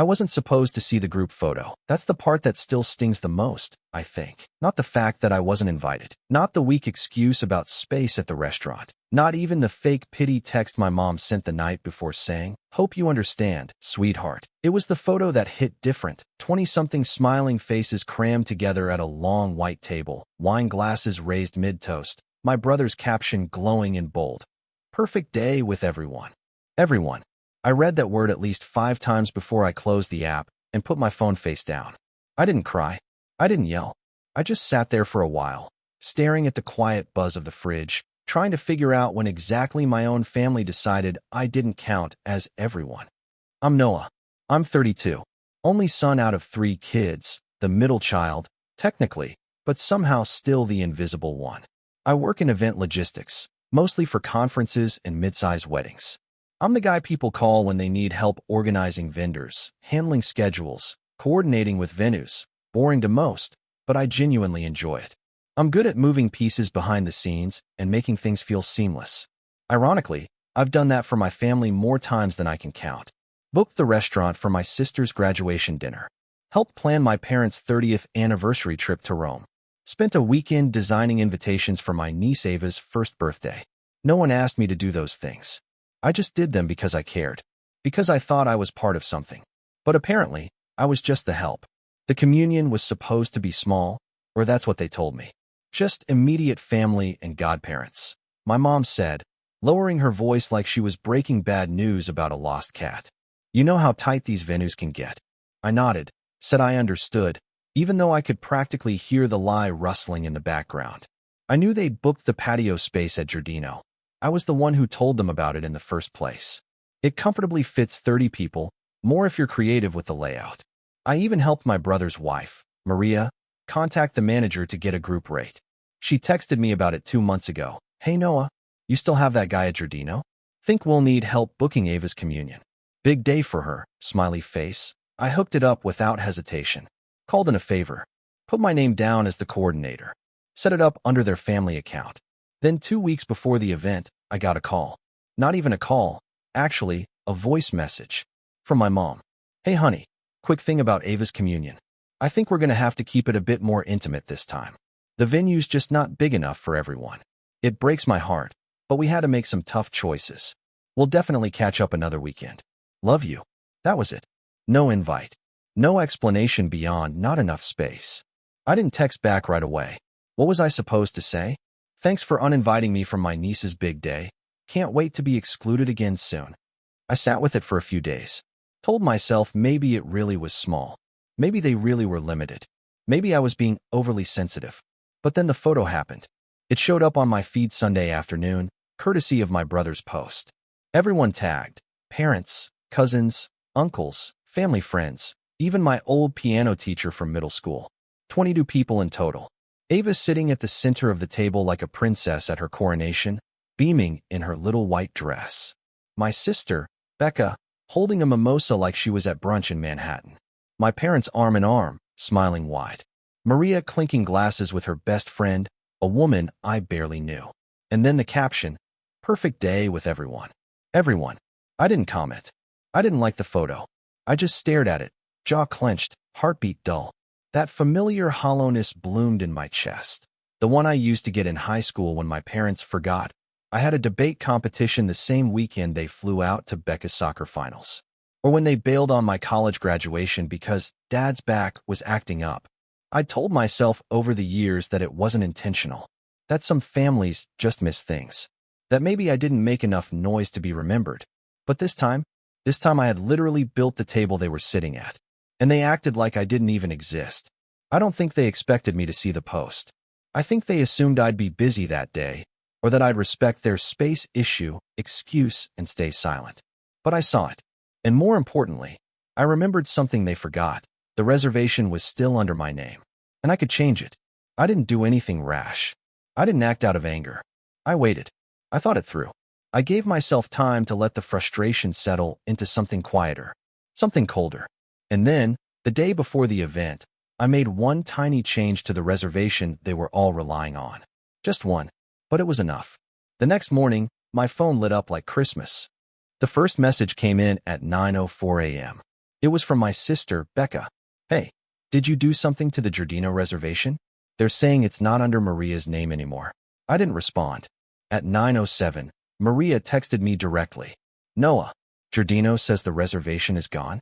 I wasn't supposed to see the group photo. That's the part that still stings the most, I think. Not the fact that I wasn't invited. Not the weak excuse about space at the restaurant. Not even the fake pity text my mom sent the night before saying, "Hope you understand, sweetheart." It was the photo that hit different. 20-something smiling faces crammed together at a long white table, wine glasses raised mid-toast, my brother's caption glowing in bold. Perfect day with everyone. Everyone. I read that word at least 5 times before I closed the app and put my phone face down. I didn't cry. I didn't yell. I just sat there for a while, staring at the quiet buzz of the fridge, trying to figure out when exactly my own family decided I didn't count as everyone. I'm Noah. I'm 32. Only son out of 3 kids, the middle child, technically, but somehow still the invisible one. I work in event logistics, mostly for conferences and mid-size weddings. I'm the guy people call when they need help organizing vendors, handling schedules, coordinating with venues. Boring to most, but I genuinely enjoy it. I'm good at moving pieces behind the scenes and making things feel seamless. Ironically, I've done that for my family more times than I can count. Booked the restaurant for my sister's graduation dinner. Helped plan my parents' 30th anniversary trip to Rome. Spent a weekend designing invitations for my niece Ava's first birthday. No one asked me to do those things. I just did them because I cared. Because I thought I was part of something. But apparently, I was just the help. The communion was supposed to be small, or that's what they told me. Just immediate family and godparents. My mom said, lowering her voice like she was breaking bad news about a lost cat. You know how tight these venues can get. I nodded, said I understood, even though I could practically hear the lie rustling in the background. I knew they'd booked the patio space at Giardino. I was the one who told them about it in the first place. It comfortably fits 30 people, more if you're creative with the layout. I even helped my brother's wife, Maria, contact the manager to get a group rate. She texted me about it 2 months ago. Hey Noah, you still have that guy at Giardino? Think we'll need help booking Ava's communion. Big day for her, smiley face. I hooked it up without hesitation. Called in a favor. Put my name down as the coordinator. Set it up under their family account. Then 2 weeks before the event, I got a call. Not even a call, actually, a voice message. From my mom. Hey honey, quick thing about Ava's communion. I think we're gonna have to keep it a bit more intimate this time. The venue's just not big enough for everyone. It breaks my heart, but we had to make some tough choices. We'll definitely catch up another weekend. Love you. That was it. No invite. No explanation beyond not enough space. I didn't text back right away. What was I supposed to say? Thanks for uninviting me from my niece's big day. Can't wait to be excluded again soon. I sat with it for a few days. Told myself maybe it really was small. Maybe they really were limited. Maybe I was being overly sensitive. But then the photo happened. It showed up on my feed Sunday afternoon, courtesy of my brother's post. Everyone tagged. Parents, cousins, uncles, family friends, even my old piano teacher from middle school. 22 people in total. Ava sitting at the center of the table like a princess at her coronation, beaming in her little white dress. My sister, Becca, holding a mimosa like she was at brunch in Manhattan. My parents arm in arm, smiling wide. Maria clinking glasses with her best friend, a woman I barely knew. And then the caption, perfect day with everyone. Everyone. I didn't comment. I didn't like the photo. I just stared at it, jaw clenched, heartbeat dull. That familiar hollowness bloomed in my chest. The one I used to get in high school when my parents forgot. I had a debate competition the same weekend they flew out to Becca's soccer finals. Or when they bailed on my college graduation because Dad's back was acting up. I told myself over the years that it wasn't intentional. That some families just miss things. That maybe I didn't make enough noise to be remembered. But this time I had literally built the table they were sitting at. And they acted like I didn't even exist. I don't think they expected me to see the post. I think they assumed I'd be busy that day, or that I'd respect their space issue, excuse, and stay silent. But I saw it. And more importantly, I remembered something they forgot. The reservation was still under my name. And I could change it. I didn't do anything rash. I didn't act out of anger. I waited. I thought it through. I gave myself time to let the frustration settle into something quieter, something colder. And then, the day before the event, I made one tiny change to the reservation they were all relying on. Just one. But it was enough. The next morning, my phone lit up like Christmas. The first message came in at 9:04 a.m. It was from my sister, Becca. Hey, did you do something to the Giardino reservation? They're saying it's not under Maria's name anymore. I didn't respond. At 9:07, Maria texted me directly. Noah, Giardino says the reservation is gone.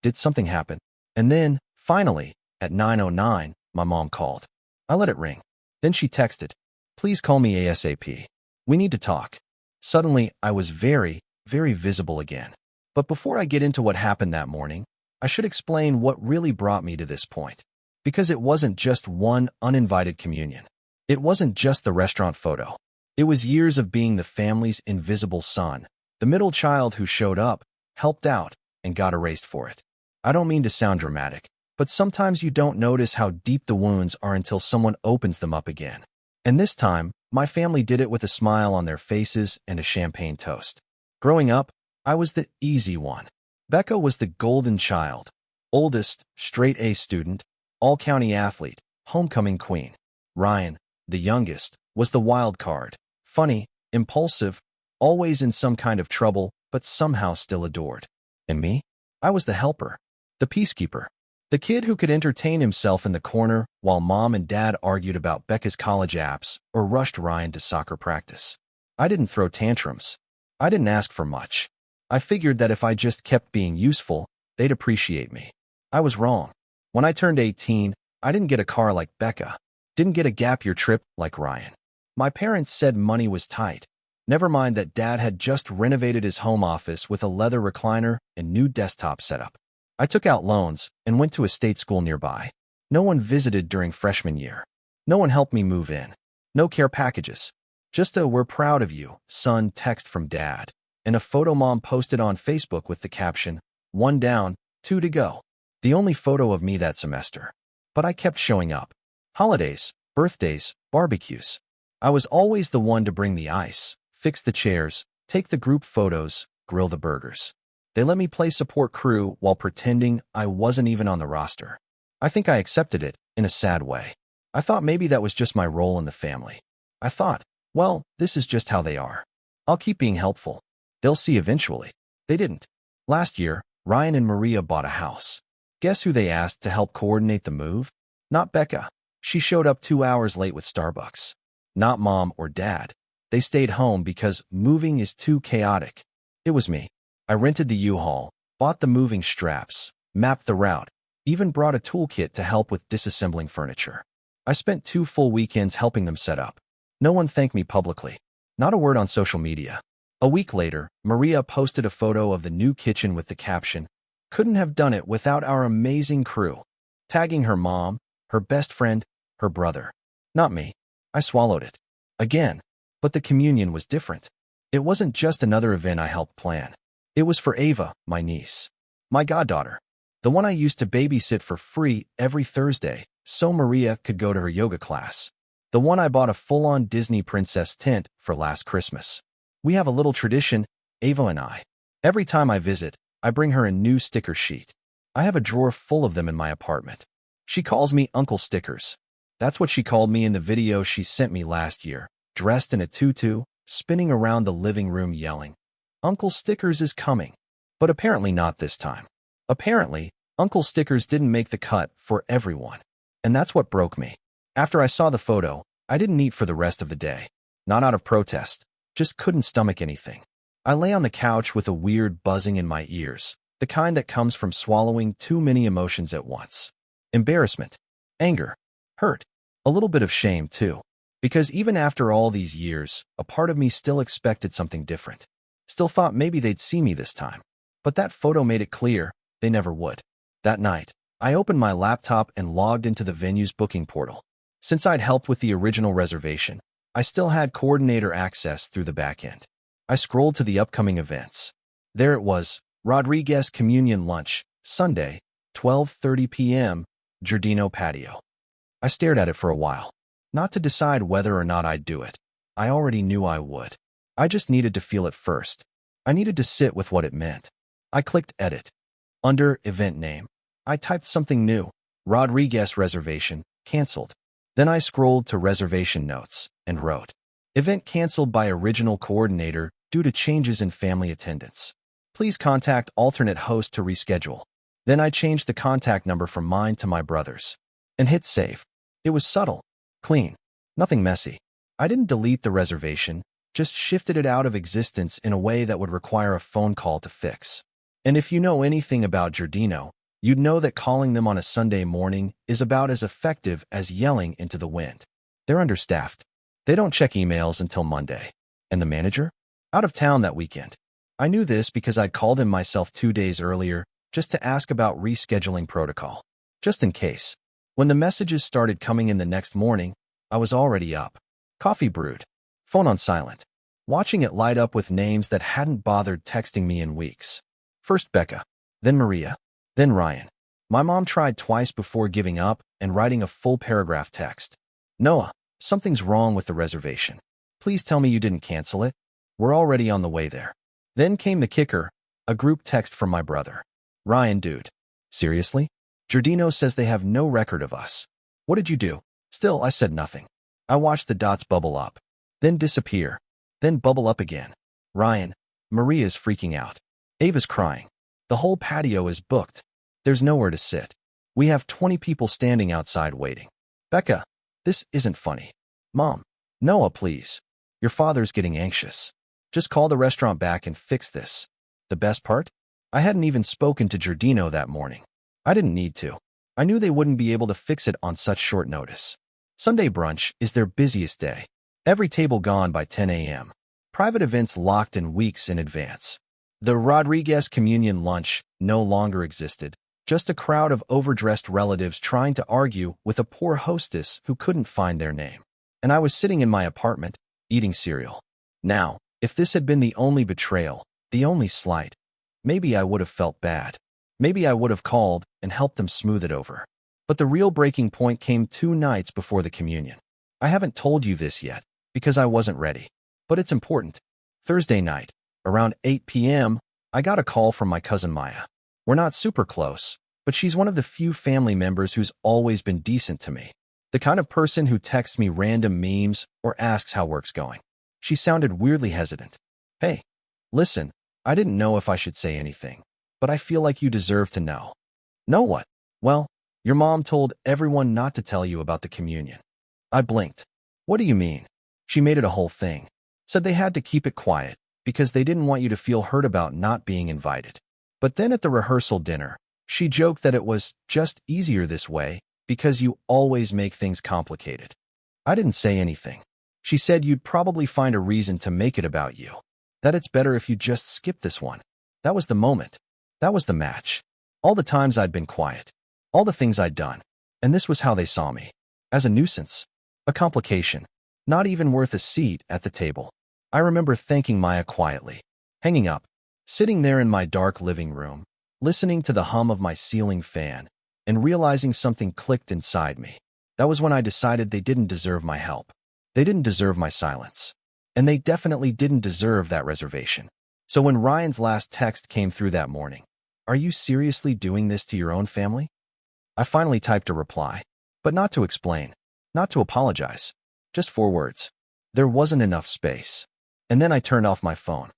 Did something happen? And then, finally, at 9:09, my mom called. I let it ring. Then she texted, please call me ASAP. We need to talk. Suddenly, I was very, very visible again. But before I get into what happened that morning, I should explain what really brought me to this point. Because it wasn't just one uninvited communion. It wasn't just the restaurant photo. It was years of being the family's invisible son, the middle child who showed up, helped out, and got erased for it. I don't mean to sound dramatic, but sometimes you don't notice how deep the wounds are until someone opens them up again. And this time, my family did it with a smile on their faces and a champagne toast. Growing up, I was the easy one. Becca was the golden child, oldest, straight-A student, all-county athlete, homecoming queen. Ryan, the youngest, was the wild card, funny, impulsive, always in some kind of trouble, but somehow still adored. And me? I was the helper, the peacekeeper, the kid who could entertain himself in the corner while mom and dad argued about Becca's college apps or rushed Ryan to soccer practice. I didn't throw tantrums. I didn't ask for much. I figured that if I just kept being useful, they'd appreciate me. I was wrong. When I turned 18, I didn't get a car like Becca. Didn't get a gap-year trip like Ryan. My parents said money was tight. Never mind that dad had just renovated his home office with a leather recliner and new desktop setup. I took out loans and went to a state school nearby. No one visited during freshman year. No one helped me move in. No care packages. Just a "we're proud of you, son" text from dad. And a photo mom posted on Facebook with the caption, 1 down, 2 to go. The only photo of me that semester. But I kept showing up. Holidays, birthdays, barbecues. I was always the one to bring the ice, fix the chairs, take the group photos, grill the burgers. They let me play support crew while pretending I wasn't even on the roster. I think I accepted it, in a sad way. I thought maybe that was just my role in the family. I thought, well, this is just how they are. I'll keep being helpful. They'll see eventually. They didn't. Last year, Ryan and Maria bought a house. Guess who they asked to help coordinate the move? Not Becca. She showed up 2 hours late with Starbucks. Not mom or dad. They stayed home because moving is too chaotic. It was me. I rented the U-Haul, bought the moving straps, mapped the route, even brought a toolkit to help with disassembling furniture. I spent 2 full weekends helping them set up. No one thanked me publicly. Not a word on social media. A week later, Maria posted a photo of the new kitchen with the caption, "Couldn't have done it without our amazing crew," tagging her mom, her best friend, her brother. Not me. I swallowed it. Again. But the communion was different. It wasn't just another event I helped plan. It was for Ava, my niece. My goddaughter. The one I used to babysit for free every Thursday, so Maria could go to her yoga class. The one I bought a full-on Disney princess tent for last Christmas. We have a little tradition, Ava and I. Every time I visit, I bring her a new sticker sheet. I have a drawer full of them in my apartment. She calls me Uncle Stickers. That's what she called me in the video she sent me last year, dressed in a tutu, spinning around the living room yelling, "Uncle Stickers is coming." But apparently not this time. Apparently, Uncle Stickers didn't make the cut for everyone. And that's what broke me. After I saw the photo, I didn't eat for the rest of the day. Not out of protest. Just couldn't stomach anything. I lay on the couch with a weird buzzing in my ears, the kind that comes from swallowing too many emotions at once. Embarrassment, anger, hurt, a little bit of shame too. Because even after all these years, a part of me still expected something different. Still thought maybe they'd see me this time. But that photo made it clear they never would. That night, I opened my laptop and logged into the venue's booking portal. Since I'd helped with the original reservation, I still had coordinator access through the back end. I scrolled to the upcoming events. There it was, Rodriguez Communion Lunch, Sunday, 12:30 p.m., Giardino Patio. I stared at it for a while. Not to decide whether or not I'd do it. I already knew I would. I just needed to feel it first. I needed to sit with what it meant. I clicked Edit. Under Event Name, I typed something new, Rodriguez Reservation, Cancelled. Then I scrolled to Reservation Notes and wrote, Event canceled by original coordinator due to changes in family attendance. Please contact alternate host to reschedule. Then I changed the contact number from mine to my brother's and hit save. It was subtle, clean, nothing messy. I didn't delete the reservation, just shifted it out of existence in a way that would require a phone call to fix. And if you know anything about Giardino, you'd know that calling them on a Sunday morning is about as effective as yelling into the wind. They're understaffed. They don't check emails until Monday. And the manager? Out of town that weekend. I knew this because I'd called him myself 2 days earlier just to ask about rescheduling protocol. Just in case. When the messages started coming in the next morning, I was already up. Coffee brewed. Phone on silent. Watching it light up with names that hadn't bothered texting me in weeks. First Becca, then Maria, then Ryan. My mom tried twice before giving up and writing a full paragraph text. Noah, something's wrong with the reservation. Please tell me you didn't cancel it. We're already on the way there. Then came the kicker, a group text from my brother. Ryan, dude. Seriously? Giardino says they have no record of us. What did you do? Still, I said nothing. I watched the dots bubble up, then disappear, then bubble up again. Ryan, Maria's freaking out. Ava's crying. The whole patio is booked. There's nowhere to sit. We have 20 people standing outside waiting. Becca, this isn't funny. Mom, Noah, please. Your father's getting anxious. Just call the restaurant back and fix this. The best part? I hadn't even spoken to Giardino that morning. I didn't need to. I knew they wouldn't be able to fix it on such short notice. Sunday brunch is their busiest day. Every table gone by 10 a.m. Private events locked in weeks in advance. The Rodriguez communion lunch no longer existed. Just a crowd of overdressed relatives trying to argue with a poor hostess who couldn't find their name. And I was sitting in my apartment, eating cereal. Now, if this had been the only betrayal, the only slight, maybe I would have felt bad. Maybe I would have called and helped them smooth it over. But the real breaking point came 2 nights before the communion. I haven't told you this yet, because I wasn't ready. But it's important. Thursday night, around 8 p.m., I got a call from my cousin Maya. We're not super close, but she's one of the few family members who's always been decent to me. The kind of person who texts me random memes or asks how work's going. She sounded weirdly hesitant. Hey, listen, I didn't know if I should say anything, but I feel like you deserve to know. Know what? Well, your mom told everyone not to tell you about the communion. I blinked. What do you mean? She made it a whole thing. Said they had to keep it quiet because they didn't want you to feel hurt about not being invited. But then at the rehearsal dinner, she joked that it was just easier this way because you always make things complicated. I didn't say anything. She said you'd probably find a reason to make it about you. That it's better if you just skip this one. That was the moment. That was the match. All the times I'd been quiet. All the things I'd done. And this was how they saw me. As a nuisance. A complication. Not even worth a seat at the table. I remember thanking Maya quietly. Hanging up. Sitting there in my dark living room. Listening to the hum of my ceiling fan. And realizing something clicked inside me. That was when I decided they didn't deserve my help. They didn't deserve my silence. And they definitely didn't deserve that reservation. So when Ryan's last text came through that morning, "Are you seriously doing this to your own family?" I finally typed a reply. But not to explain. Not to apologize. Just 4 words. There wasn't enough space. And then I turned off my phone.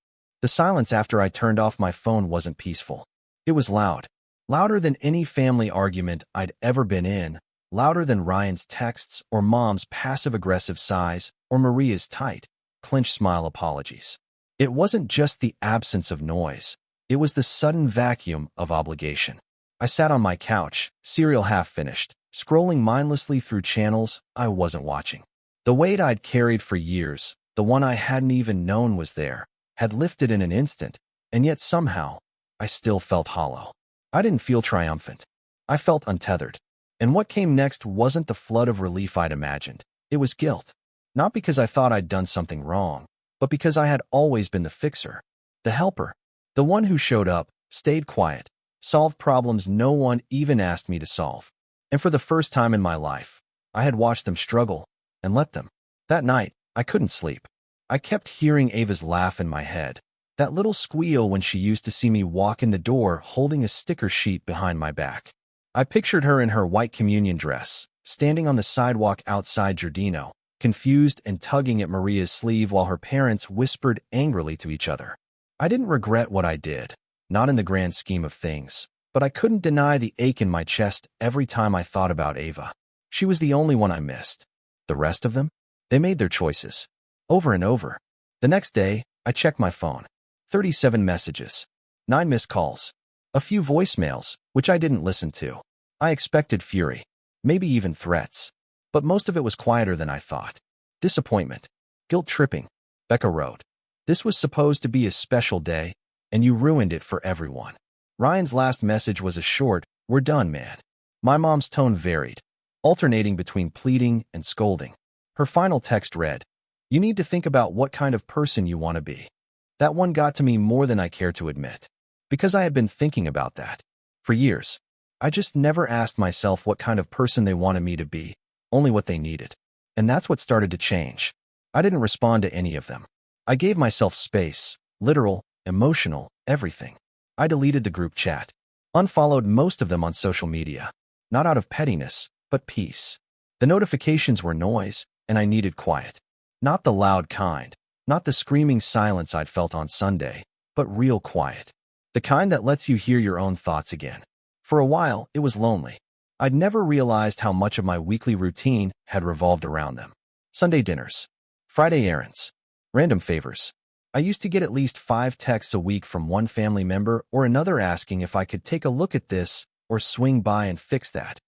The silence after I turned off my phone wasn't peaceful. It was loud. Louder than any family argument I'd ever been in. Louder than Ryan's texts or Mom's passive-aggressive sighs or Maria's tight, clenched smile apologies. It wasn't just the absence of noise. It was the sudden vacuum of obligation. I sat on my couch, cereal half finished, scrolling mindlessly through channels I wasn't watching. The weight I'd carried for years, the one I hadn't even known was there, had lifted in an instant, and yet somehow, I still felt hollow. I didn't feel triumphant. I felt untethered. And what came next wasn't the flood of relief I'd imagined. It was guilt. Not because I thought I'd done something wrong, but because I had always been the fixer, the helper, the one who showed up, stayed quiet, solved problems no one even asked me to solve. And for the first time in my life, I had watched them struggle and let them. That night, I couldn't sleep. I kept hearing Ava's laugh in my head, that little squeal when she used to see me walk in the door holding a sticker sheet behind my back. I pictured her in her white communion dress, standing on the sidewalk outside Giardino, confused and tugging at Maria's sleeve while her parents whispered angrily to each other. I didn't regret what I did, not in the grand scheme of things, But I couldn't deny the ache in my chest every time I thought about Ava. She was the only one I missed. The rest of them? They made their choices. Over and over. The next day, I checked my phone. 37 messages. 9 missed calls. A few voicemails, which I didn't listen to. I expected fury. Maybe even threats. But most of it was quieter than I thought. Disappointment. Guilt-tripping. Becca wrote. This was supposed to be a special day, and you ruined it for everyone. Ryan's last message was a short, "We're done, man." My mom's tone varied, alternating between pleading and scolding. Her final text read, "You need to think about what kind of person you want to be." That one got to me more than I care to admit, because I had been thinking about that. For years, I just never asked myself what kind of person they wanted me to be, only what they needed. And that's what started to change. I didn't respond to any of them. I gave myself space, literal, emotional, everything. I deleted the group chat, unfollowed most of them on social media, not out of pettiness, but peace. The notifications were noise, and I needed quiet. Not the loud kind, not the screaming silence I'd felt on Sunday, but real quiet. The kind that lets you hear your own thoughts again. For a while, it was lonely. I'd never realized how much of my weekly routine had revolved around them. Sunday dinners, Friday errands, random favors. I used to get at least 5 texts a week from one family member or another asking if I could take a look at this or swing by and fix that.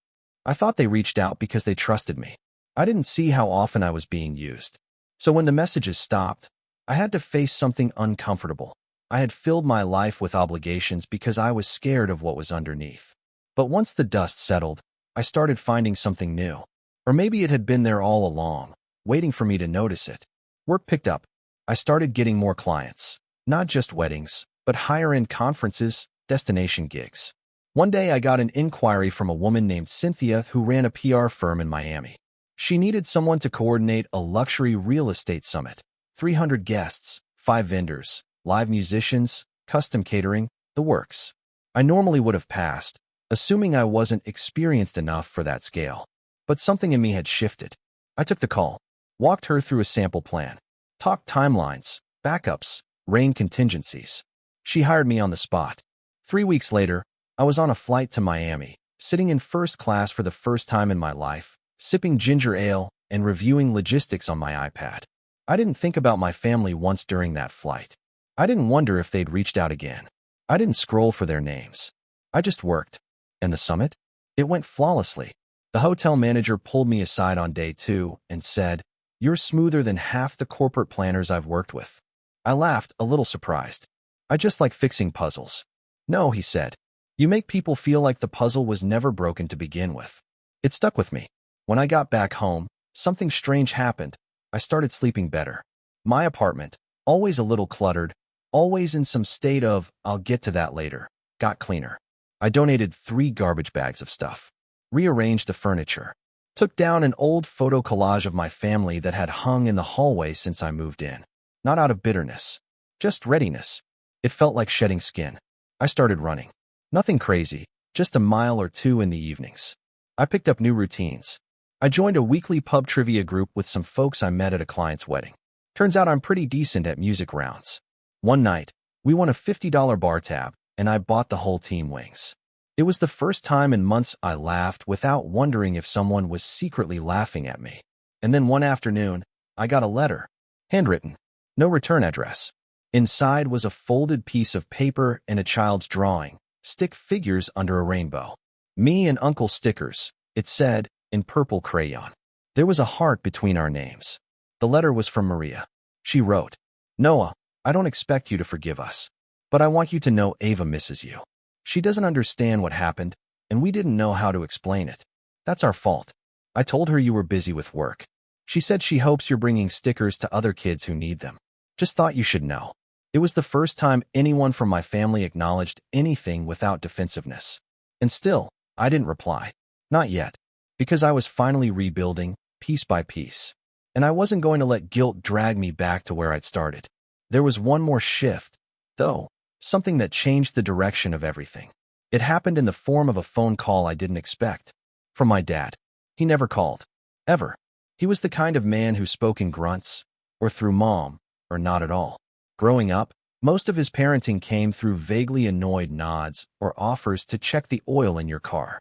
I thought they reached out because they trusted me. I didn't see how often I was being used. So when the messages stopped, I had to face something uncomfortable. I had filled my life with obligations because I was scared of what was underneath. But once the dust settled, I started finding something new. Or maybe it had been there all along, waiting for me to notice it. Work picked up. I started getting more clients. Not just weddings, but higher-end conferences, destination gigs. One day I got an inquiry from a woman named Cynthia who ran a PR firm in Miami. She needed someone to coordinate a luxury real estate summit. 300 guests, 5 vendors, live musicians, custom catering, the works. I normally would have passed, assuming I wasn't experienced enough for that scale. But something in me had shifted. I took the call, walked her through a sample plan, talked timelines, backups, rain contingencies. She hired me on the spot. 3 weeks later, I was on a flight to Miami, sitting in first class for the first time in my life, sipping ginger ale and reviewing logistics on my iPad. I didn't think about my family once during that flight. I didn't wonder if they'd reached out again. I didn't scroll for their names. I just worked. And the summit? It went flawlessly. The hotel manager pulled me aside on day 2 and said, "You're smoother than half the corporate planners I've worked with." I laughed, a little surprised. "I just like fixing puzzles." "No," he said. "You make people feel like the puzzle was never broken to begin with." It stuck with me. When I got back home, something strange happened. I started sleeping better. My apartment, always a little cluttered, always in some state of "I'll get to that later," got cleaner. I donated 3 garbage bags of stuff, rearranged the furniture, took down an old photo collage of my family that had hung in the hallway since I moved in. Not out of bitterness, just readiness. It felt like shedding skin. I started running. Nothing crazy, just a mile or 2 in the evenings. I picked up new routines. I joined a weekly pub trivia group with some folks I met at a client's wedding. Turns out I'm pretty decent at music rounds. One night, we won a $50 bar tab, and I bought the whole team wings. It was the first time in months I laughed without wondering if someone was secretly laughing at me. And then one afternoon, I got a letter. Handwritten. No return address. Inside was a folded piece of paper and a child's drawing. Stick figures under a rainbow. Me and Uncle stickers, it said, in purple crayon. There was a heart between our names. The letter was from Maria. She wrote, "Noah, I don't expect you to forgive us, but I want you to know Ava misses you. She doesn't understand what happened, and we didn't know how to explain it. That's our fault. I told her you were busy with work. She said she hopes you're bringing stickers to other kids who need them. Just thought you should know." It was the first time anyone from my family acknowledged anything without defensiveness. And still, I didn't reply. Not yet. Because I was finally rebuilding, piece by piece. And I wasn't going to let guilt drag me back to where I'd started. There was one more shift, though, something that changed the direction of everything. It happened in the form of a phone call I didn't expect. From my dad. He never called. Ever. He was the kind of man who spoke in grunts, or through mom, or not at all. Growing up, Most of his parenting came through vaguely annoyed nods or offers to check the oil in your car.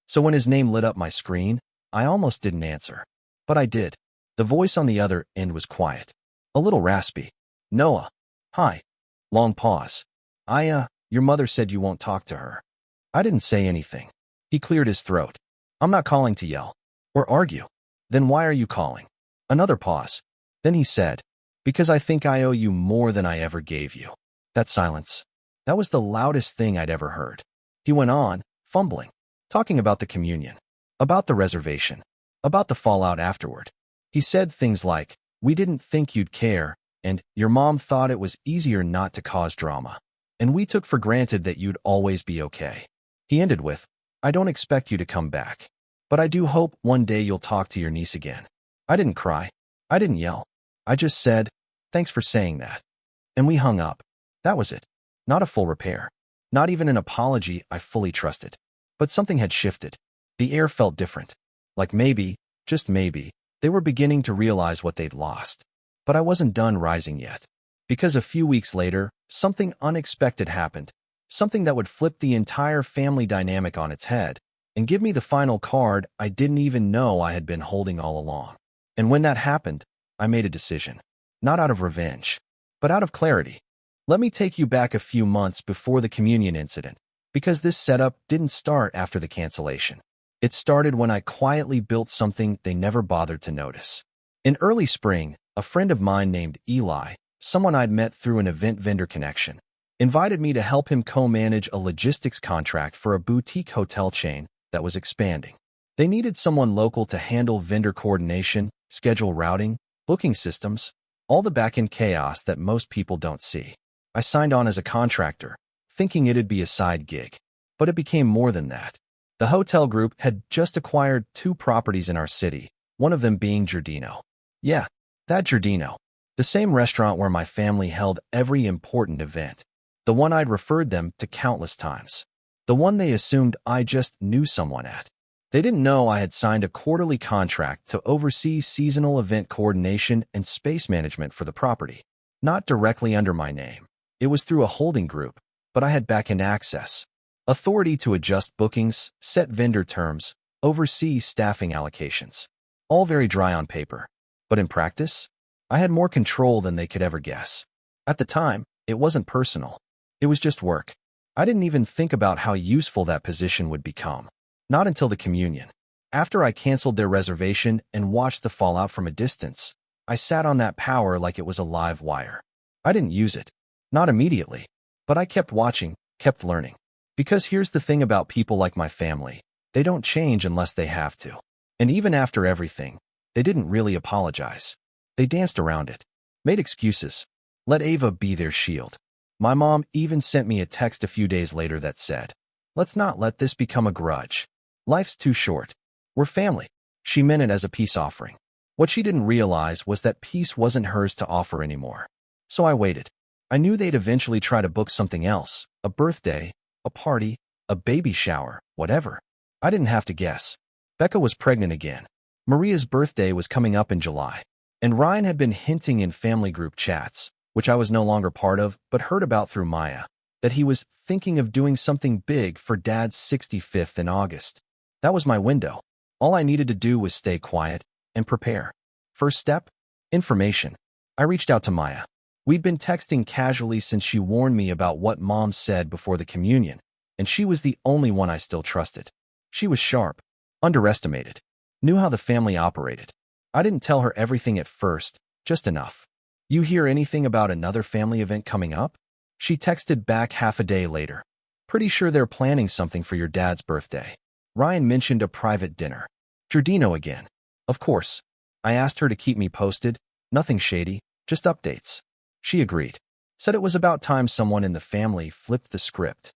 So when his name lit up my screen, I almost didn't answer. But I did. The voice on the other end was quiet. A little raspy. Noah. Hi. Long pause. Your mother said you won't talk to her. I didn't say anything. He cleared his throat. I'm not calling to yell. Or argue. Then why are you calling? Another pause. Then he said, because I think I owe you more than I ever gave you. That silence. That was the loudest thing I'd ever heard. He went on, fumbling, talking about the communion, about the reservation, about the fallout afterward. He said things like, we didn't think you'd care, and your mom thought it was easier not to cause drama, and we took for granted that you'd always be okay. He ended with, I don't expect you to come back, but I do hope one day you'll talk to your niece again. I didn't cry. I didn't yell. I just said, thanks for saying that. And we hung up. That was it. Not a full repair. Not even an apology I fully trusted. But something had shifted. The air felt different. Like maybe, just maybe, they were beginning to realize what they'd lost. But I wasn't done rising yet. Because a few weeks later, something unexpected happened. Something that would flip the entire family dynamic on its head and give me the final card I didn't even know I had been holding all along. And when that happened, I made a decision. Not out of revenge, but out of clarity. Let me take you back a few months before the communion incident, because this setup didn't start after the cancellation. It started when I quietly built something they never bothered to notice. In early spring, a friend of mine named Eli, someone I'd met through an event vendor connection, invited me to help him co-manage a logistics contract for a boutique hotel chain that was expanding. They needed someone local to handle vendor coordination, schedule routing, booking systems, all the back-end chaos that most people don't see. I signed on as a contractor, thinking it'd be a side gig. But it became more than that. The hotel group had just acquired 2 properties in our city, one of them being Giardino. Yeah, that Giardino. The same restaurant where my family held every important event. The one I'd referred them to countless times. The one they assumed I just knew someone at. They didn't know I had signed a quarterly contract to oversee seasonal event coordination and space management for the property. Not directly under my name. It was through a holding group, but I had back-end access. Authority to adjust bookings, set vendor terms, oversee staffing allocations. All very dry on paper. But in practice, I had more control than they could ever guess. At the time, it wasn't personal. It was just work. I didn't even think about how useful that position would become. Not until the communion. After I canceled their reservation and watched the fallout from a distance, I sat on that power like it was a live wire. I didn't use it. Not immediately. But I kept watching, kept learning. Because here's the thing about people like my family. They don't change unless they have to. And even after everything, they didn't really apologize. They danced around it. Made excuses. Let Ava be their shield. My mom even sent me a text a few days later that said, let's not let this become a grudge. Life's too short. We're family. She meant it as a peace offering. What she didn't realize was that peace wasn't hers to offer anymore. So I waited. I knew they'd eventually try to book something else, a birthday, a party, a baby shower, whatever. I didn't have to guess. Becca was pregnant again. Maria's birthday was coming up in July. And Ryan had been hinting in family group chats, which I was no longer part of, but heard about through Maya, that he was thinking of doing something big for Dad's 65th in August. That was my window. All I needed to do was stay quiet and prepare. First step? Information. I reached out to Maya. We'd been texting casually since she warned me about what Mom said before the communion, and she was the only one I still trusted. She was sharp, underestimated, knew how the family operated. I didn't tell her everything at first, just enough. You hear anything about another family event coming up? She texted back half a day later. Pretty sure they're planning something for your dad's birthday. Ryan mentioned a private dinner. Giardino again. Of course. I asked her to keep me posted. Nothing shady, just updates. She agreed. Said it was about time someone in the family flipped the script.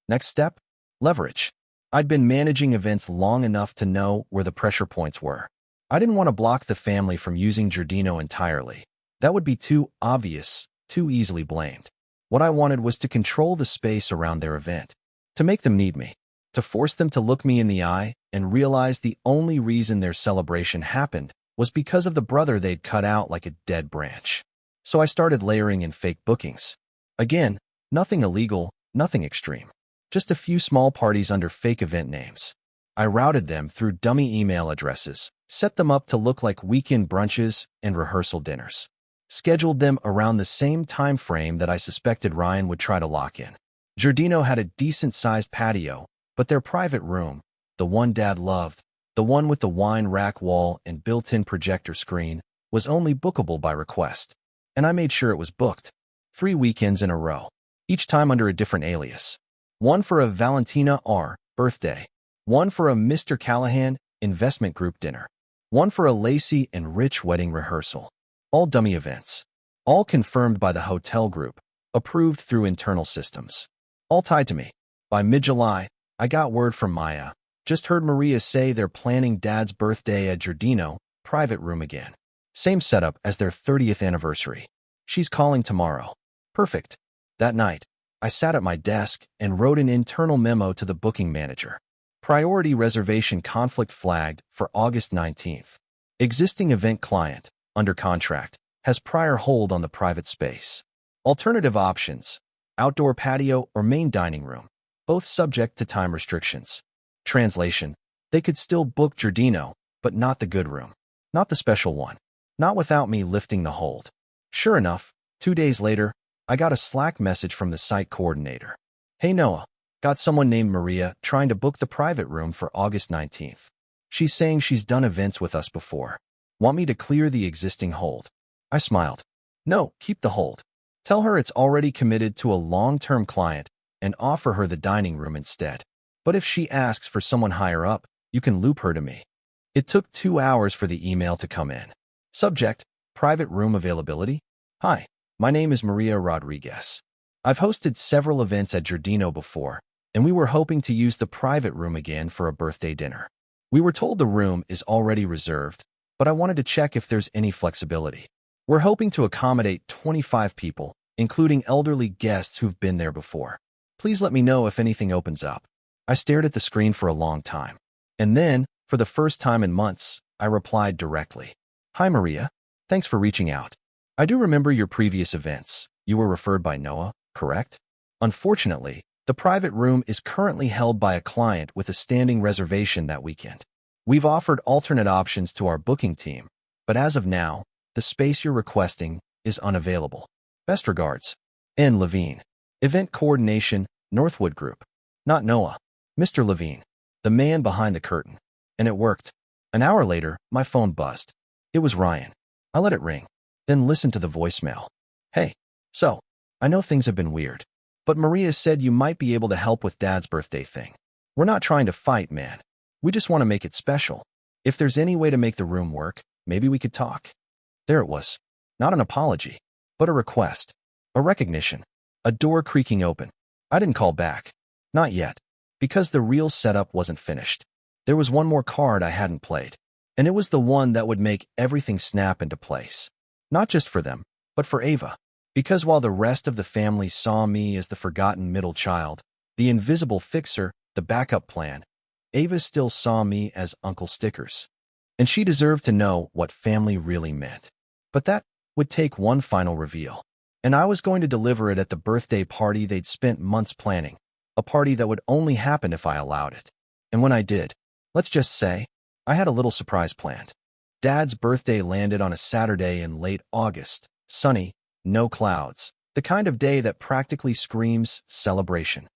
Next step? Leverage. I'd been managing events long enough to know where the pressure points were. I didn't want to block the family from using Giardino entirely. That would be too obvious, too easily blamed. What I wanted was to control the space around their event. To make them need me. To force them to look me in the eye and realize the only reason their celebration happened was because of the brother they'd cut out like a dead branch. So I started layering in fake bookings. Again, nothing illegal, nothing extreme. Just a few small parties under fake event names. I routed them through dummy email addresses, set them up to look like weekend brunches and rehearsal dinners. Scheduled them around the same time frame that I suspected Ryan would try to lock in. Giardino had a decent-sized patio, but their private room, the one Dad loved, the one with the wine rack wall and built-in projector screen, was only bookable by request. And I made sure it was booked. 3 weekends in a row, each time under a different alias. One for a Valentina R. birthday, one for a Mr. Callahan investment group dinner, one for a Lacey and Rich wedding rehearsal. All dummy events. All confirmed by the hotel group, approved through internal systems. All tied to me. By mid-July, I got word from Maya. Just heard Maria say they're planning Dad's birthday at Giardino, private room again. Same setup as their 30th anniversary. She's calling tomorrow. Perfect. That night, I sat at my desk and wrote an internal memo to the booking manager. Priority reservation conflict flagged for August 19th. Existing event client, under contract, has prior hold on the private space. Alternative options, outdoor patio or main dining room, both subject to time restrictions. Translation, they could still book Giardino, but not the good room. Not the special one. Not without me lifting the hold. Sure enough, 2 days later, I got a Slack message from the site coordinator. Hey Noah, got someone named Maria trying to book the private room for August 19th. She's saying she's done events with us before. Want me to clear the existing hold? I smiled. No, keep the hold. Tell her it's already committed to a long-term client and offer her the dining room instead. But if she asks for someone higher up, you can loop her to me. It took 2 hours for the email to come in. Subject, private room availability. Hi, my name is Maria Rodriguez. I've hosted several events at Giardino before, and we were hoping to use the private room again for a birthday dinner. We were told the room is already reserved, but I wanted to check if there's any flexibility. We're hoping to accommodate 25 people, including elderly guests who've been there before. Please let me know if anything opens up. I stared at the screen for a long time. And then, for the first time in months, I replied directly. Hi Maria, thanks for reaching out. I do remember your previous events. You were referred by Noah, correct? Unfortunately, the private room is currently held by a client with a standing reservation that weekend. We've offered alternate options to our booking team, but as of now, the space you're requesting is unavailable. Best regards, N. Levine. Event Coordination, Northwood Group. Not Noah. Mr. Levine, the man behind the curtain. And it worked. An hour later, my phone buzzed. It was Ryan. I let it ring, then listened to the voicemail. Hey, so, I know things have been weird, but Maria said you might be able to help with Dad's birthday thing. We're not trying to fight, man. We just want to make it special. If there's any way to make the room work, maybe we could talk. There it was. Not an apology, but a request. A recognition. A door creaking open. I didn't call back. Not yet. Because the real setup wasn't finished. There was one more card I hadn't played. And it was the one that would make everything snap into place. Not just for them, but for Ava. Because while the rest of the family saw me as the forgotten middle child, the invisible fixer, the backup plan, Ava still saw me as Uncle Stickers. And she deserved to know what family really meant. But that would take one final reveal. And I was going to deliver it at the birthday party they'd spent months planning. A party that would only happen if I allowed it. And when I did, let's just say, I had a little surprise planned. Dad's birthday landed on a Saturday in late August, sunny, no clouds, the kind of day that practically screams celebration.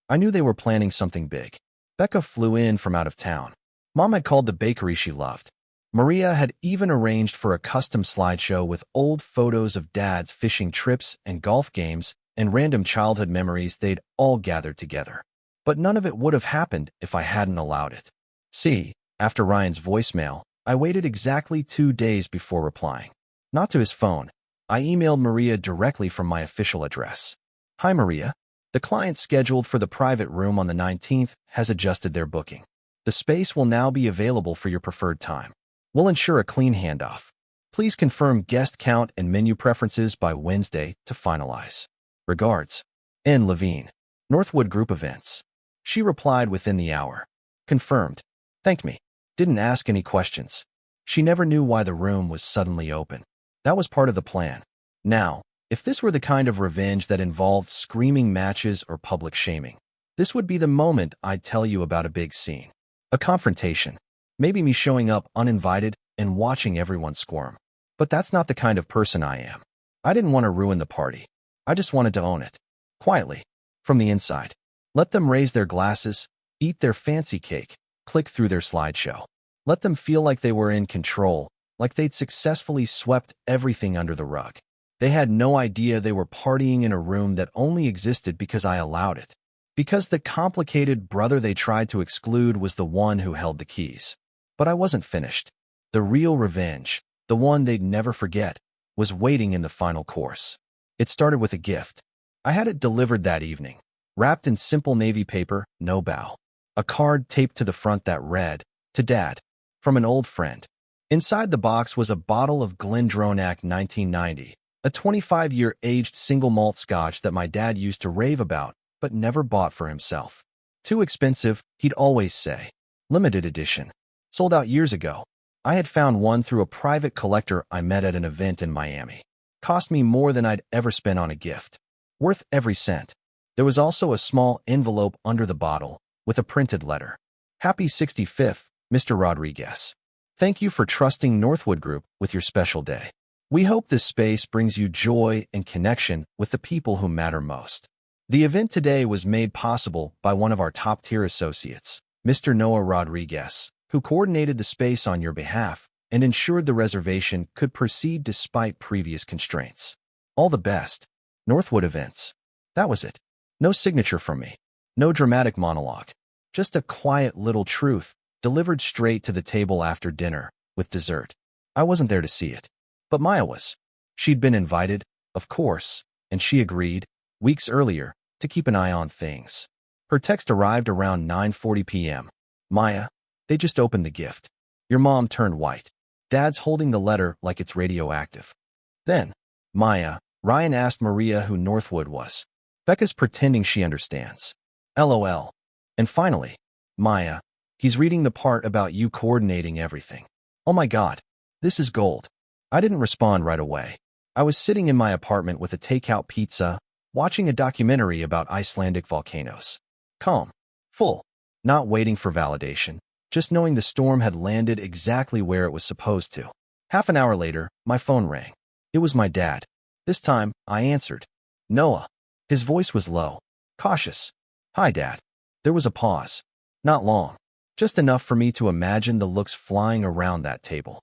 I knew they were planning something big. Becca flew in from out of town. Mom had called the bakery she loved. Maria had even arranged for a custom slideshow with old photos of Dad's fishing trips and golf games and random childhood memories they'd all gathered together. But none of it would have happened if I hadn't allowed it. See, after Ryan's voicemail, I waited exactly 2 days before replying. Not to his phone. I emailed Maria directly from my official address. Hi Maria. The client scheduled for the private room on the 19th has adjusted their booking. The space will now be available for your preferred time. We'll ensure a clean handoff. Please confirm guest count and menu preferences by Wednesday to finalize. Regards, N. Levine, Northwood Group Events. She replied within the hour. Confirmed. Thanked me. Didn't ask any questions. She never knew why the room was suddenly open. That was part of the plan. Now, If this were the kind of revenge that involved screaming matches or public shaming, this would be the moment I'd tell you about a big scene. A confrontation. Maybe me showing up uninvited and watching everyone squirm. But that's not the kind of person I am. I didn't want to ruin the party. I just wanted to own it. Quietly. From the inside. Let them raise their glasses, eat their fancy cake, click through their slideshow. Let them feel like they were in control, like they'd successfully swept everything under the rug. They had no idea they were partying in a room that only existed because I allowed it. Because the complicated brother they tried to exclude was the one who held the keys. But I wasn't finished. The real revenge, the one they'd never forget, was waiting in the final course. It started with a gift. I had it delivered that evening, wrapped in simple navy paper, no bow. A card taped to the front that read, "To Dad," from an old friend. Inside the box was a bottle of Glendronach 1990, a 25-year aged single malt scotch that my dad used to rave about, but never bought for himself. Too expensive, he'd always say. Limited edition. Sold out years ago. I had found one through a private collector I met at an event in Miami. Cost me more than I'd ever spent on a gift. Worth every cent. There was also a small envelope under the bottle, with a printed letter. Happy 65th, Mr. Rodriguez. Thank you for trusting Northwood Group with your special day. We hope this space brings you joy and connection with the people who matter most. The event today was made possible by one of our top-tier associates, Mr. Noah Rodriguez, who coordinated the space on your behalf and ensured the reservation could proceed despite previous constraints. All the best. Northwood Events. That was it. No signature from me. No dramatic monologue. Just a quiet little truth, delivered straight to the table after dinner, with dessert. I wasn't there to see it. But Maya was. She'd been invited, of course, and she agreed, weeks earlier, to keep an eye on things. Her text arrived around 9:40 p.m. Maya, they just opened the gift. Your mom turned white. Dad's holding the letter like it's radioactive. Then, Maya, Ryan asked Maria who Northwood was. Becca's pretending she understands. LOL. And finally, Maya, he's reading the part about you coordinating everything. Oh my God. This is gold. I didn't respond right away. I was sitting in my apartment with a takeout pizza, watching a documentary about Icelandic volcanoes. Calm. Full. Not waiting for validation. Just knowing the storm had landed exactly where it was supposed to. Half an hour later, my phone rang. It was my dad. This time, I answered. Noah. His voice was low. Cautious. Hi, Dad. There was a pause. Not long. Just enough for me to imagine the looks flying around that table.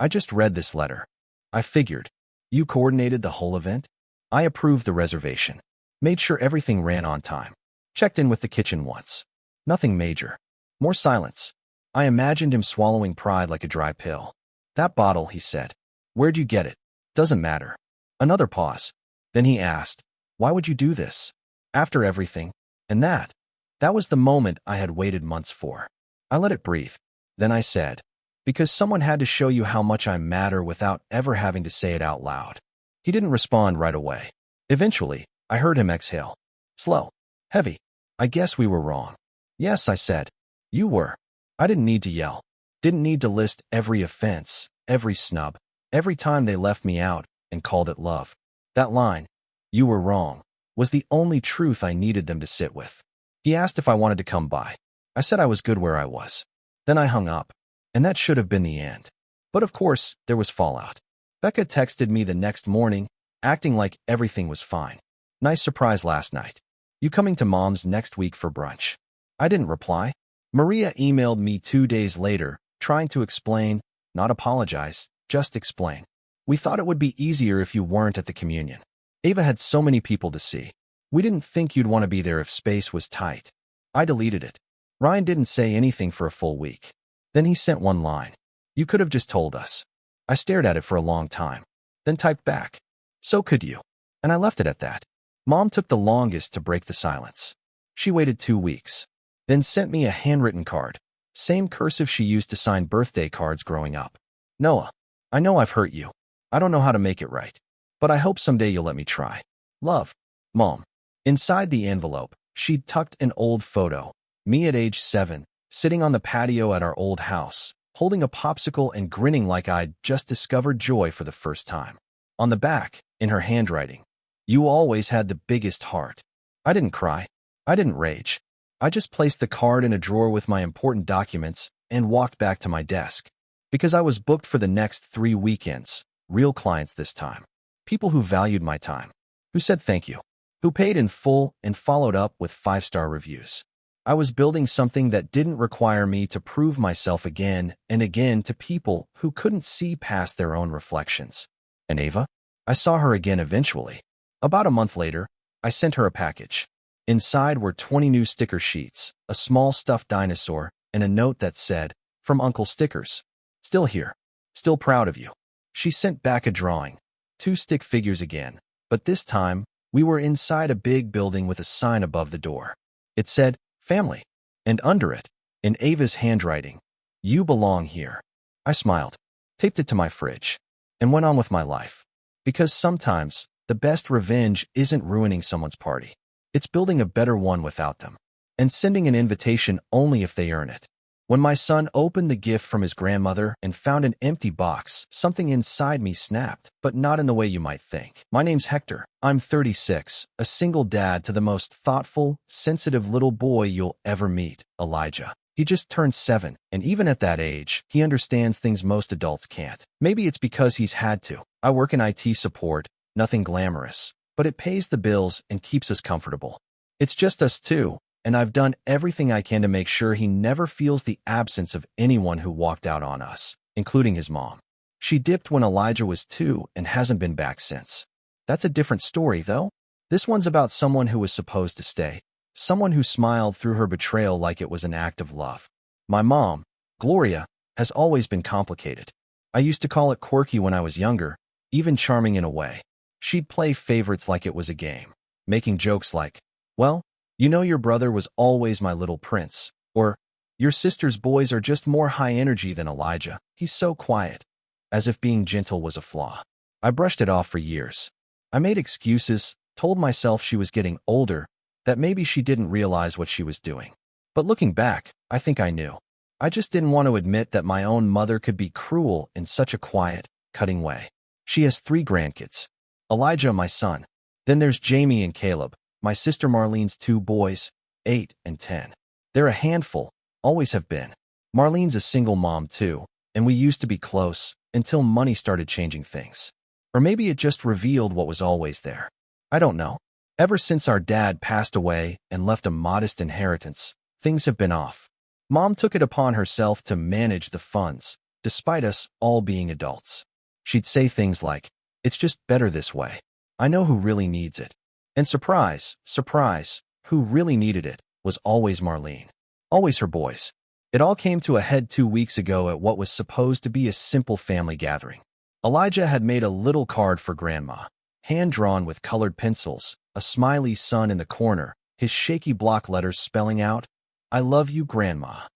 I just read this letter. I figured. You coordinated the whole event? I approved the reservation. Made sure everything ran on time. Checked in with the kitchen once. Nothing major. More silence. I imagined him swallowing pride like a dry pill. That bottle, he said. Where'd you get it? Doesn't matter. Another pause. Then he asked, why would you do this? After everything. And that was the moment I had waited months for. I let it breathe. Then I said, because someone had to show you how much I matter without ever having to say it out loud. He didn't respond right away. Eventually, I heard him exhale. Slow. Heavy. I guess we were wrong. Yes, I said. You were. I didn't need to yell. Didn't need to list every offense, every snub, every time they left me out and called it love. That line, you were wrong, was the only truth I needed them to sit with. He asked if I wanted to come by. I said I was good where I was. Then I hung up. And that should have been the end. But of course, there was fallout. Becca texted me the next morning, acting like everything was fine. Nice surprise last night. You coming to Mom's next week for brunch? I didn't reply. Maria emailed me 2 days later, trying to explain, not apologize, just explain. We thought it would be easier if you weren't at the communion. Ava had so many people to see. We didn't think you'd want to be there if space was tight. I deleted it. Ryan didn't say anything for a full week. Then he sent one line. You could have just told us. I stared at it for a long time. Then typed back. So could you. And I left it at that. Mom took the longest to break the silence. She waited 2 weeks. Then sent me a handwritten card. Same cursive she used to sign birthday cards growing up. Noah, I know I've hurt you. I don't know how to make it right. But I hope someday you'll let me try. Love. Mom. Inside the envelope, she'd tucked an old photo. Me at age 7. Sitting on the patio at our old house, holding a popsicle and grinning like I'd just discovered joy for the first time. On the back, in her handwriting, "You always had the biggest heart." I didn't cry. I didn't rage. I just placed the card in a drawer with my important documents and walked back to my desk. Because I was booked for the next 3 weekends, real clients this time. People who valued my time, who said thank you, who paid in full and followed up with 5-star reviews. I was building something that didn't require me to prove myself again and again to people who couldn't see past their own reflections. And Ava? I saw her again eventually. About a month later, I sent her a package. Inside were 20 new sticker sheets, a small stuffed dinosaur, and a note that said, "From Uncle Stickers. Still here. Still proud of you." She sent back a drawing. 2 stick figures again, but this time, we were inside a big building with a sign above the door. It said, "Family." And under it, in Ava's handwriting, "You belong here." I smiled, taped it to my fridge, and went on with my life. Because sometimes, the best revenge isn't ruining someone's party. It's building a better one without them, and sending an invitation only if they earn it. When my son opened the gift from his grandmother and found an empty box, something inside me snapped, but not in the way you might think. My name's Hector. I'm 36, a single dad to the most thoughtful, sensitive little boy you'll ever meet, Elijah. He just turned 7, and even at that age, he understands things most adults can't. Maybe it's because he's had to. I work in IT support, nothing glamorous, but it pays the bills and keeps us comfortable. It's just us two, and I've done everything I can to make sure he never feels the absence of anyone who walked out on us, including his mom. She dipped when Elijah was 2 and hasn't been back since. That's a different story, though. This one's about someone who was supposed to stay, someone who smiled through her betrayal like it was an act of love. My mom, Gloria, has always been complicated. I used to call it quirky when I was younger, even charming in a way. She'd play favorites like it was a game, making jokes like, "Well, you know your brother was always my little prince," or, "Your sister's boys are just more high energy than Elijah. He's so quiet," as if being gentle was a flaw. I brushed it off for years. I made excuses, told myself she was getting older, that maybe she didn't realize what she was doing. But looking back, I think I knew. I just didn't want to admit that my own mother could be cruel in such a quiet, cutting way. She has 3 grandkids. Elijah, my son. Then there's Jamie and Caleb, my sister Marlene's 2 boys, 8 and 10. They're a handful, always have been. Marlene's a single mom too, and we used to be close, until money started changing things. Or maybe it just revealed what was always there. I don't know. Ever since our dad passed away and left a modest inheritance, things have been off. Mom took it upon herself to manage the funds, despite us all being adults. She'd say things like, "It's just better this way. I know who really needs it." And surprise, surprise, who really needed it was always Marlene. Always her boys. It all came to a head 2 weeks ago at what was supposed to be a simple family gathering. Elijah had made a little card for Grandma, hand-drawn with colored pencils, a smiley sun in the corner, his shaky block letters spelling out, "I love you, Grandma."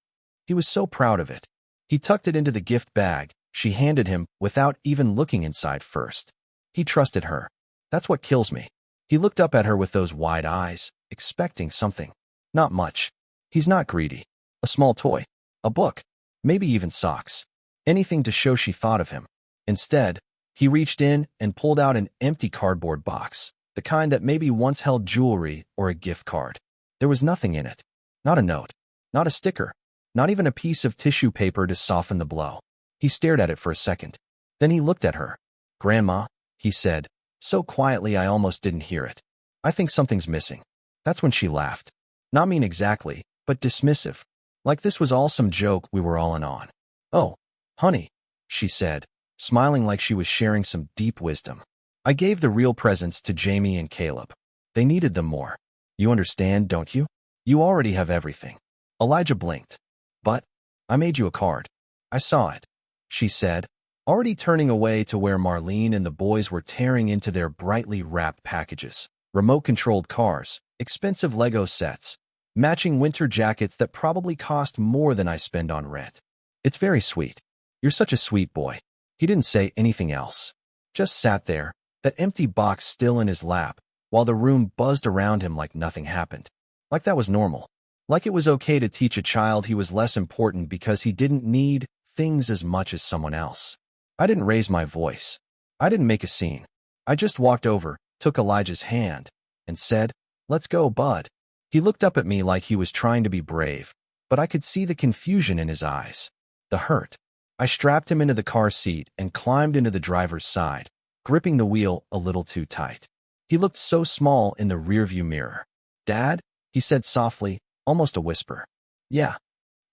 He was so proud of it. He tucked it into the gift bag she handed him without even looking inside first. He trusted her. That's what kills me. He looked up at her with those wide eyes, expecting something. Not much. He's not greedy. A small toy. A book. Maybe even socks. Anything to show she thought of him. Instead, he reached in and pulled out an empty cardboard box, the kind that maybe once held jewelry or a gift card. There was nothing in it. Not a note. Not a sticker. Not even a piece of tissue paper to soften the blow. He stared at it for a second. Then he looked at her. "Grandma," he said, so quietly I almost didn't hear it. "I think something's missing." That's when she laughed. Not mean exactly, but dismissive. Like this was all some joke we were all in on. "Oh, honey," she said, smiling like she was sharing some deep wisdom. "I gave the real presents to Jamie and Caleb. They needed them more. You understand, don't you? You already have everything." Elijah blinked. "But I made you a card." "I saw it," she said, already turning away to where Marlene and the boys were tearing into their brightly wrapped packages. Remote-controlled cars, expensive Lego sets, matching winter jackets that probably cost more than I spend on rent. "It's very sweet. You're such a sweet boy." He didn't say anything else. Just sat there, that empty box still in his lap, while the room buzzed around him like nothing happened. Like that was normal. Like it was okay to teach a child he was less important because he didn't need things as much as someone else. I didn't raise my voice. I didn't make a scene. I just walked over, took Elijah's hand, and said, "Let's go, bud." He looked up at me like he was trying to be brave, but I could see the confusion in his eyes, the hurt. I strapped him into the car seat and climbed into the driver's side, gripping the wheel a little too tight. He looked so small in the rearview mirror. "Dad?" he said softly, almost a whisper. "Yeah.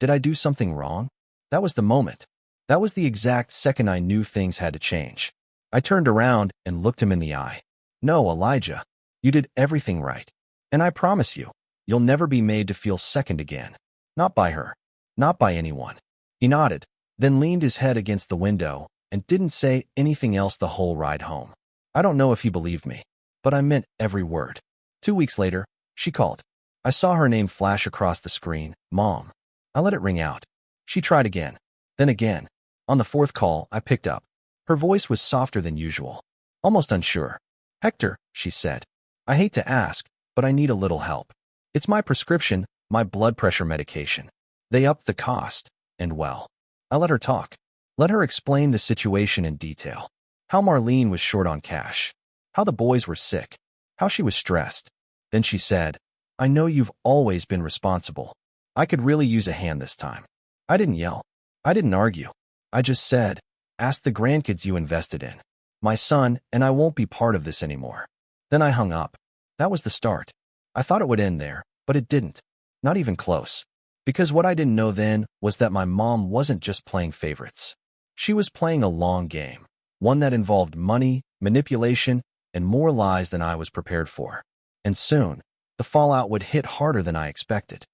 Did I do something wrong?" That was the moment. That was the exact second I knew things had to change. I turned around and looked him in the eye. "No, Elijah. You did everything right. And I promise you, you'll never be made to feel second again. Not by her. Not by anyone." He nodded, then leaned his head against the window and didn't say anything else the whole ride home. I don't know if he believed me, but I meant every word. 2 weeks later, she called. I saw her name flash across the screen, Mom. I let it ring out. She tried again, then again. On the fourth call, I picked up. Her voice was softer than usual, almost unsure. "Hector," she said, "I hate to ask, but I need a little help. It's my prescription, my blood pressure medication. They upped the cost, and well." I let her talk. Let her explain the situation in detail. How Marlene was short on cash. How the boys were sick. How she was stressed. Then she said, "I know you've always been responsible. I could really use a hand this time." I didn't yell. I didn't argue. I just said, "Ask the grandkids you invested in. My son and I won't be part of this anymore." Then I hung up. That was the start. I thought it would end there, but it didn't. Not even close. Because what I didn't know then was that my mom wasn't just playing favorites. She was playing a long game, one that involved money, manipulation, and more lies than I was prepared for. And soon, the fallout would hit harder than I expected.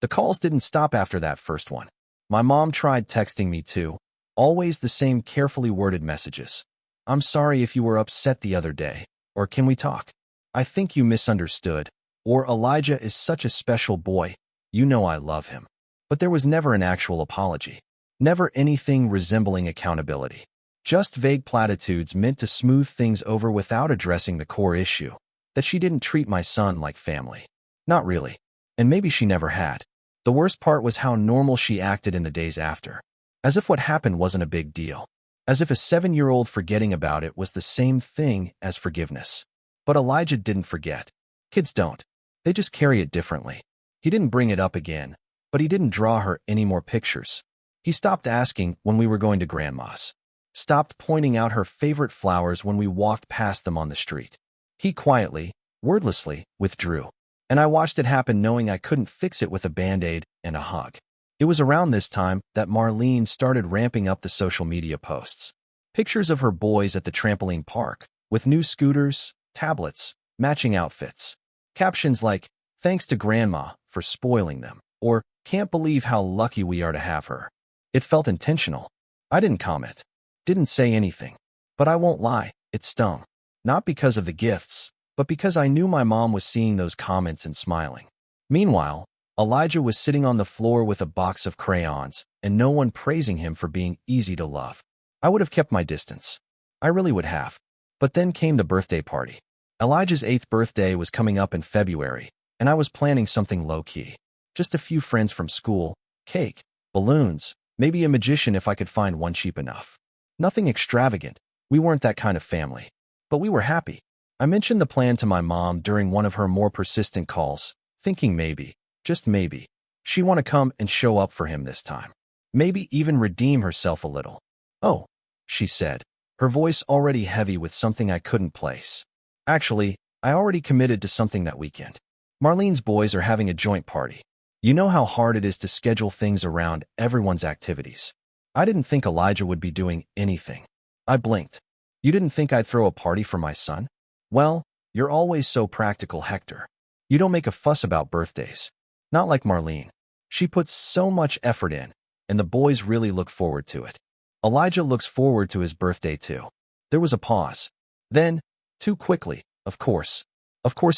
The calls didn't stop after that first one. My mom tried texting me too, always the same carefully worded messages. "I'm sorry if you were upset the other day," or "Can we talk? I think you misunderstood," or "Elijah is such a special boy. You know I love him." But there was never an actual apology. Never anything resembling accountability. Just vague platitudes meant to smooth things over without addressing the core issue, that she didn't treat my son like family. Not really. And maybe she never had. The worst part was how normal she acted in the days after. As if what happened wasn't a big deal. As if a 7-year-old forgetting about it was the same thing as forgiveness. But Elijah didn't forget. Kids don't. They just carry it differently. He didn't bring it up again, but he didn't draw her any more pictures. He stopped asking when we were going to Grandma's. Stopped pointing out her favorite flowers when we walked past them on the street. He quietly, wordlessly, withdrew. And I watched it happen knowing I couldn't fix it with a Band-Aid and a hug. It was around this time that Marlene started ramping up the social media posts. Pictures of her boys at the trampoline park, with new scooters, tablets, matching outfits. Captions like, "Thanks to Grandma for spoiling them," or "Can't believe how lucky we are to have her." It felt intentional. I didn't comment. Didn't say anything. But I won't lie, it stung. Not because of the gifts, but because I knew my mom was seeing those comments and smiling. Meanwhile, Elijah was sitting on the floor with a box of crayons, and no one praising him for being easy to love. I would have kept my distance. I really would have. But then came the birthday party. Elijah's 8th birthday was coming up in February, and I was planning something low-key. Just a few friends from school, cake, balloons, maybe a magician if I could find one cheap enough. Nothing extravagant. We weren't that kind of family. But we were happy. I mentioned the plan to my mom during one of her more persistent calls, thinking maybe, just maybe, she'd want to come and show up for him this time. Maybe even redeem herself a little. "Oh," she said, her voice already heavy with something I couldn't place. "Actually, I already committed to something that weekend. Marlene's boys are having a joint party. You know how hard it is to schedule things around everyone's activities." I didn't think Elijah would be doing anything. I blinked. "You didn't think I'd throw a party for my son? Well, you're always so practical, Hector. You don't make a fuss about birthdays. Not like Marlene. She puts so much effort in, and the boys really look forward to it. Elijah looks forward to his birthday too." There was a pause. Then, too quickly, "Of course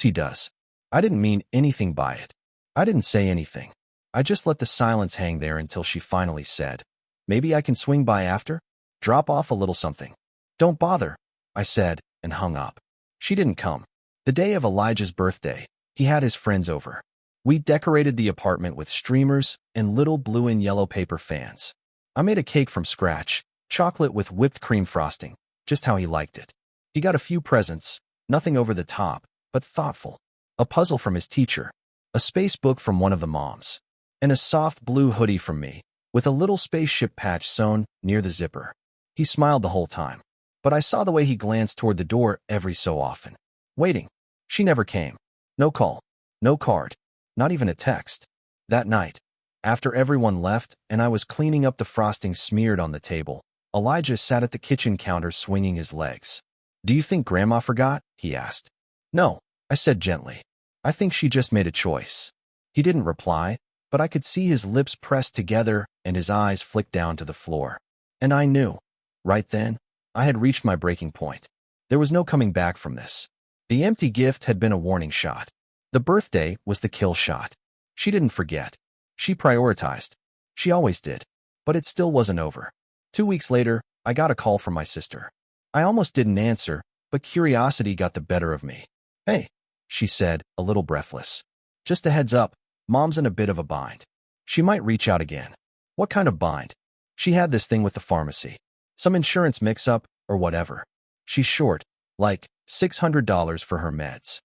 he does." I didn't mean anything by it. I didn't say anything. I just let the silence hang there until she finally said, "Maybe I can swing by after? Drop off a little something." "Don't bother," I said, and hung up. She didn't come. The day of Elijah's birthday, he had his friends over. We decorated the apartment with streamers and little blue and yellow paper fans. I made a cake from scratch, chocolate with whipped cream frosting, just how he liked it. He got a few presents, nothing over the top, but thoughtful. A puzzle from his teacher, a space book from one of the moms, and a soft blue hoodie from me, with a little spaceship patch sewn near the zipper. He smiled the whole time, but I saw the way he glanced toward the door every so often. Waiting. She never came. No call. No card. Not even a text. That night, after everyone left and I was cleaning up the frosting smeared on the table, Elijah sat at the kitchen counter swinging his legs. "Do you think Grandma forgot?" he asked. "No," I said gently. "I think she just made a choice." He didn't reply, but I could see his lips pressed together and his eyes flick down to the floor. And I knew, right then, I had reached my breaking point. There was no coming back from this. The empty gift had been a warning shot. The birthday was the kill shot. She didn't forget. She prioritized. She always did. But it still wasn't over. 2 weeks later, I got a call from my sister. I almost didn't answer, but curiosity got the better of me. "Hey," she said, a little breathless. "Just a heads up, Mom's in a bit of a bind. She might reach out again." "What kind of bind?" "She had this thing with the pharmacy. Some insurance mix-up, or whatever. She's short, like $600 for her meds."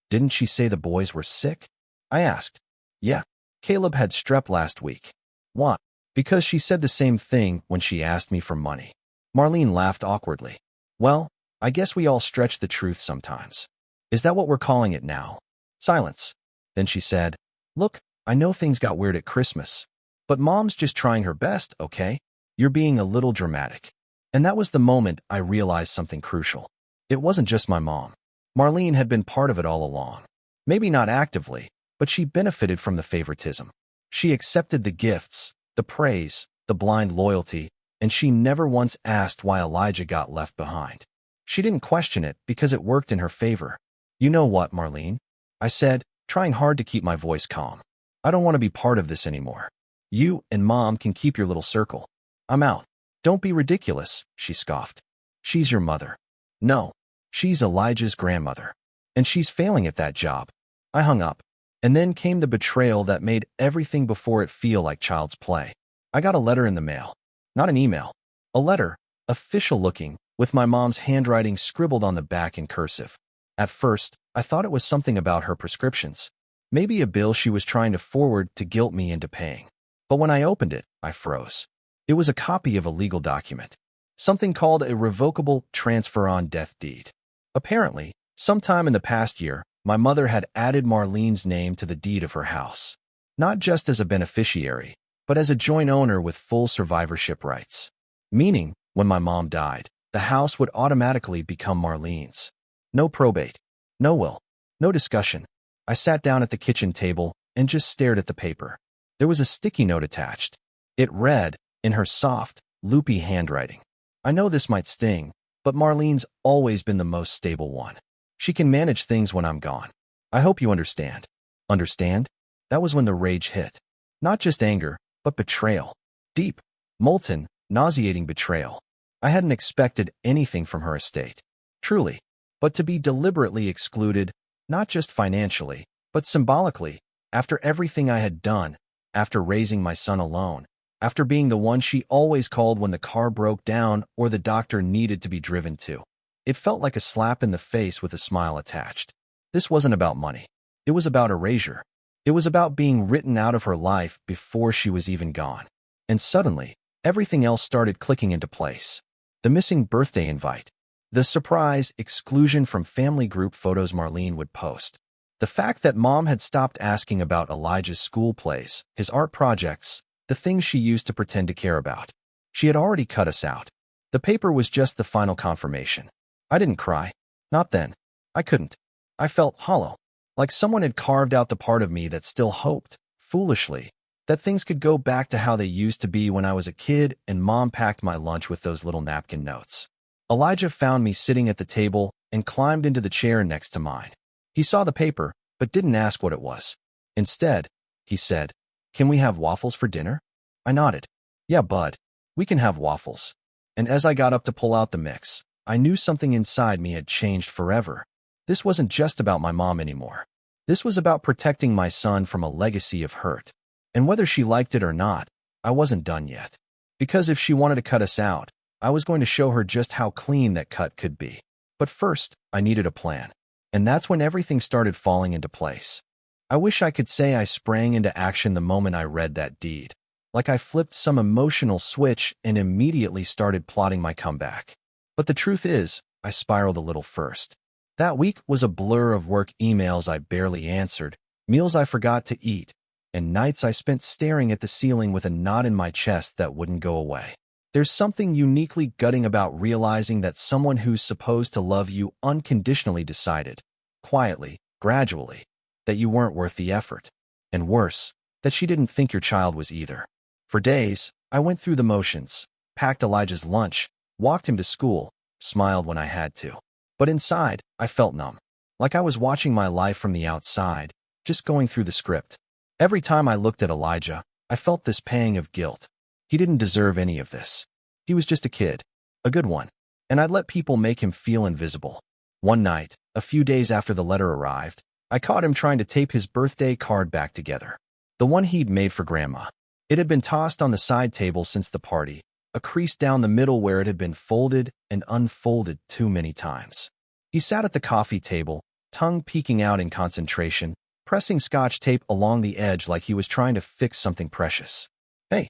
"Didn't she say the boys were sick?" I asked. "Yeah, Caleb had strep last week." "Why?" "Because she said the same thing when she asked me for money." Marlene laughed awkwardly. "Well, I guess we all stretch the truth sometimes." "Is that what we're calling it now?" Silence. Then she said, "Look, I know things got weird at Christmas, but Mom's just trying her best, okay? You're being a little dramatic." And that was the moment I realized something crucial. It wasn't just my mom. Marlene had been part of it all along. Maybe not actively, but she benefited from the favoritism. She accepted the gifts, the praise, the blind loyalty, and she never once asked why Elijah got left behind. She didn't question it because it worked in her favor. "You know what, Marlene?" I said, trying hard to keep my voice calm. "I don't want to be part of this anymore. You and Mom can keep your little circle. I'm out." "Don't be ridiculous," she scoffed. "She's your mother." "No, she's Elijah's grandmother. And she's failing at that job." I hung up. And then came the betrayal that made everything before it feel like child's play. I got a letter in the mail. Not an email. A letter, official looking, with my mom's handwriting scribbled on the back in cursive. At first, I thought it was something about her prescriptions. Maybe a bill she was trying to forward to guilt me into paying. But when I opened it, I froze. It was a copy of a legal document. Something called a revocable transfer on death deed. Apparently, sometime in the past year, my mother had added Marlene's name to the deed of her house. Not just as a beneficiary, but as a joint owner with full survivorship rights. Meaning, when my mom died, the house would automatically become Marlene's. No probate. No will. No discussion. I sat down at the kitchen table and just stared at the paper. There was a sticky note attached. It read, in her soft, loopy handwriting, "I know this might sting, but Marlene's always been the most stable one. She can manage things when I'm gone. I hope you understand." Understand? That was when the rage hit. Not just anger, but betrayal. Deep, molten, nauseating betrayal. I hadn't expected anything from her estate. Truly. But to be deliberately excluded, not just financially, but symbolically, after everything I had done, after raising my son alone, after being the one she always called when the car broke down or the doctor needed to be driven to. It felt like a slap in the face with a smile attached. This wasn't about money. It was about erasure. It was about being written out of her life before she was even gone. And suddenly, everything else started clicking into place. The missing birthday invite. The surprise exclusion from family group photos Marlene would post. The fact that Mom had stopped asking about Elijah's school plays, his art projects, the things she used to pretend to care about. She had already cut us out. The paper was just the final confirmation. I didn't cry. Not then. I couldn't. I felt hollow. Like someone had carved out the part of me that still hoped, foolishly, that things could go back to how they used to be when I was a kid and Mom packed my lunch with those little napkin notes. Elijah found me sitting at the table and climbed into the chair next to mine. He saw the paper, but didn't ask what it was. Instead, he said, "Can we have waffles for dinner?" I nodded. "Yeah, bud, we can have waffles." And as I got up to pull out the mix, I knew something inside me had changed forever. This wasn't just about my mom anymore. This was about protecting my son from a legacy of hurt. And whether she liked it or not, I wasn't done yet. Because if she wanted to cut us out, I was going to show her just how clean that cut could be. But first, I needed a plan. And that's when everything started falling into place. I wish I could say I sprang into action the moment I read that deed. Like I flipped some emotional switch and immediately started plotting my comeback. But the truth is, I spiraled a little first. That week was a blur of work emails I barely answered, meals I forgot to eat, and nights I spent staring at the ceiling with a knot in my chest that wouldn't go away. There's something uniquely gutting about realizing that someone who's supposed to love you unconditionally decided, quietly, gradually, that you weren't worth the effort. And worse, that she didn't think your child was either. For days, I went through the motions, packed Elijah's lunch, walked him to school, smiled when I had to. But inside, I felt numb. Like I was watching my life from the outside, just going through the script. Every time I looked at Elijah, I felt this pang of guilt. He didn't deserve any of this. He was just a kid, a good one, and I'd let people make him feel invisible. One night, a few days after the letter arrived, I caught him trying to tape his birthday card back together. The one he'd made for Grandma. It had been tossed on the side table since the party, a crease down the middle where it had been folded and unfolded too many times. He sat at the coffee table, tongue peeking out in concentration, pressing Scotch tape along the edge like he was trying to fix something precious. "Hey,"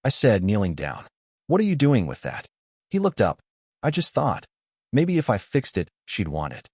I said, kneeling down. "What are you doing with that?" He looked up. "I just thought, maybe if I fixed it, she'd want it."